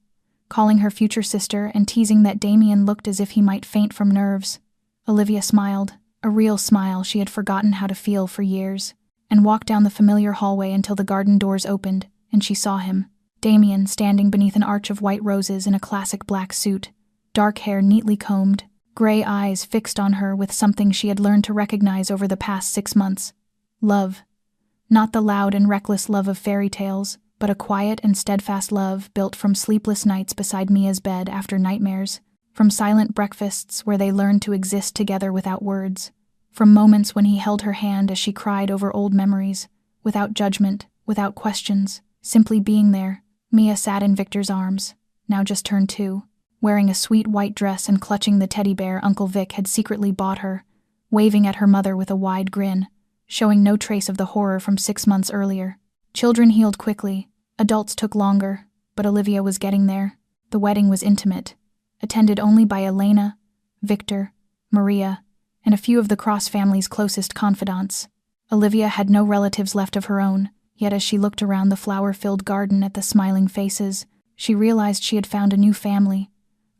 Calling her future sister and teasing that Damien looked as if he might faint from nerves, Olivia smiled, a real smile she had forgotten how to feel for years, and walked down the familiar hallway until the garden doors opened, and she saw him. Damien standing beneath an arch of white roses in a classic black suit, dark hair neatly combed, gray eyes fixed on her with something she had learned to recognize over the past 6 months. Love. Not the loud and reckless love of fairy tales, but a quiet and steadfast love built from sleepless nights beside Mia's bed after nightmares, from silent breakfasts where they learned to exist together without words, from moments when he held her hand as she cried over old memories, without judgment, without questions, simply being there. Mia sat in Victor's arms, now just turned 2, wearing a sweet white dress and clutching the teddy bear Uncle Vic had secretly bought her, waving at her mother with a wide grin, showing no trace of the horror from 6 months earlier. Children healed quickly, adults took longer, but Olivia was getting there. The wedding was intimate, attended only by Elena, Victor, Maria, and a few of the Cross family's closest confidants. Olivia had no relatives left of her own, yet as she looked around the flower-filled garden at the smiling faces, she realized she had found a new family,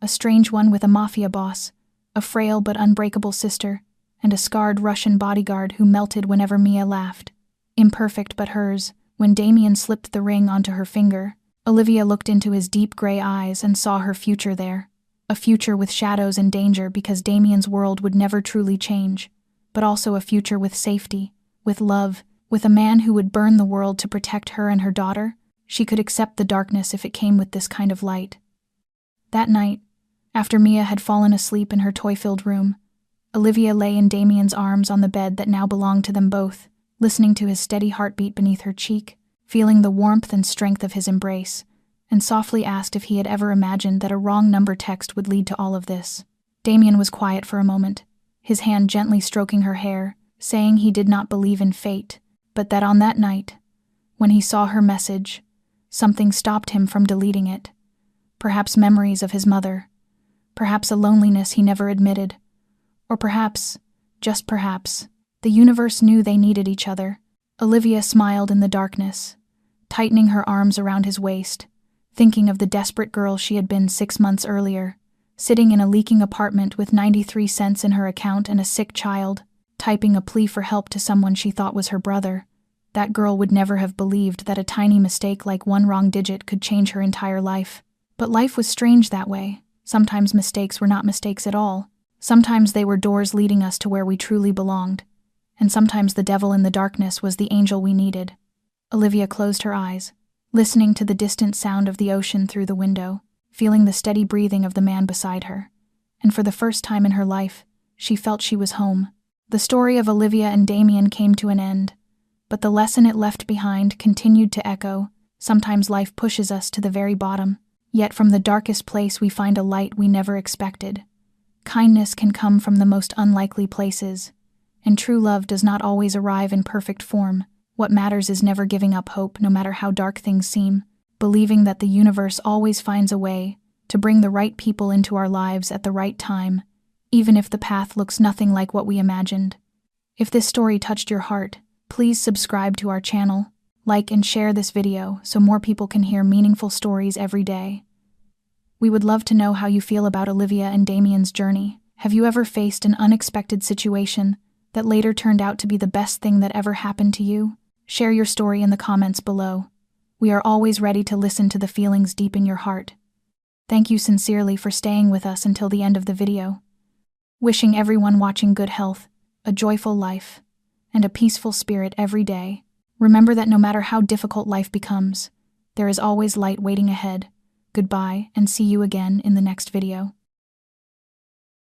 a strange one with a Mafia boss, a frail but unbreakable sister, and a scarred Russian bodyguard who melted whenever Mia laughed. Imperfect but hers, when Damien slipped the ring onto her finger, Olivia looked into his deep gray eyes and saw her future there. A future with shadows and danger because Damien's world would never truly change, but also a future with safety, with love, with a man who would burn the world to protect her and her daughter. She could accept the darkness if it came with this kind of light. That night, after Mia had fallen asleep in her toy-filled room, Olivia lay in Damien's arms on the bed that now belonged to them both, listening to his steady heartbeat beneath her cheek, feeling the warmth and strength of his embrace, and softly asked if he had ever imagined that a wrong number text would lead to all of this. Damien was quiet for a moment, his hand gently stroking her hair, saying he did not believe in fate, but that on that night, when he saw her message, something stopped him from deleting it. Perhaps memories of his mother, perhaps a loneliness he never admitted, or perhaps, just perhaps, the universe knew they needed each other. Olivia smiled in the darkness, tightening her arms around his waist, thinking of the desperate girl she had been 6 months earlier, sitting in a leaking apartment with 93 cents in her account and a sick child, typing a plea for help to someone she thought was her brother. That girl would never have believed that a tiny mistake like one wrong digit could change her entire life. But life was strange that way. Sometimes mistakes were not mistakes at all. Sometimes they were doors leading us to where we truly belonged. And sometimes the devil in the darkness was the angel we needed. Olivia closed her eyes, listening to the distant sound of the ocean through the window, feeling the steady breathing of the man beside her. And for the first time in her life, she felt she was home. The story of Olivia and Damien came to an end, but the lesson it left behind continued to echo. Sometimes life pushes us to the very bottom, yet from the darkest place we find a light we never expected. Kindness can come from the most unlikely places, and true love does not always arrive in perfect form. What matters is never giving up hope, no matter how dark things seem, believing that the universe always finds a way to bring the right people into our lives at the right time, even if the path looks nothing like what we imagined. If this story touched your heart, please subscribe to our channel, like and share this video so more people can hear meaningful stories every day. We would love to know how you feel about Olivia and Damien's journey. Have you ever faced an unexpected situation that later turned out to be the best thing that ever happened to you? Share your story in the comments below. We are always ready to listen to the feelings deep in your heart. Thank you sincerely for staying with us until the end of the video. Wishing everyone watching good health, a joyful life, and a peaceful spirit every day. Remember that no matter how difficult life becomes, there is always light waiting ahead. Goodbye, and see you again in the next video.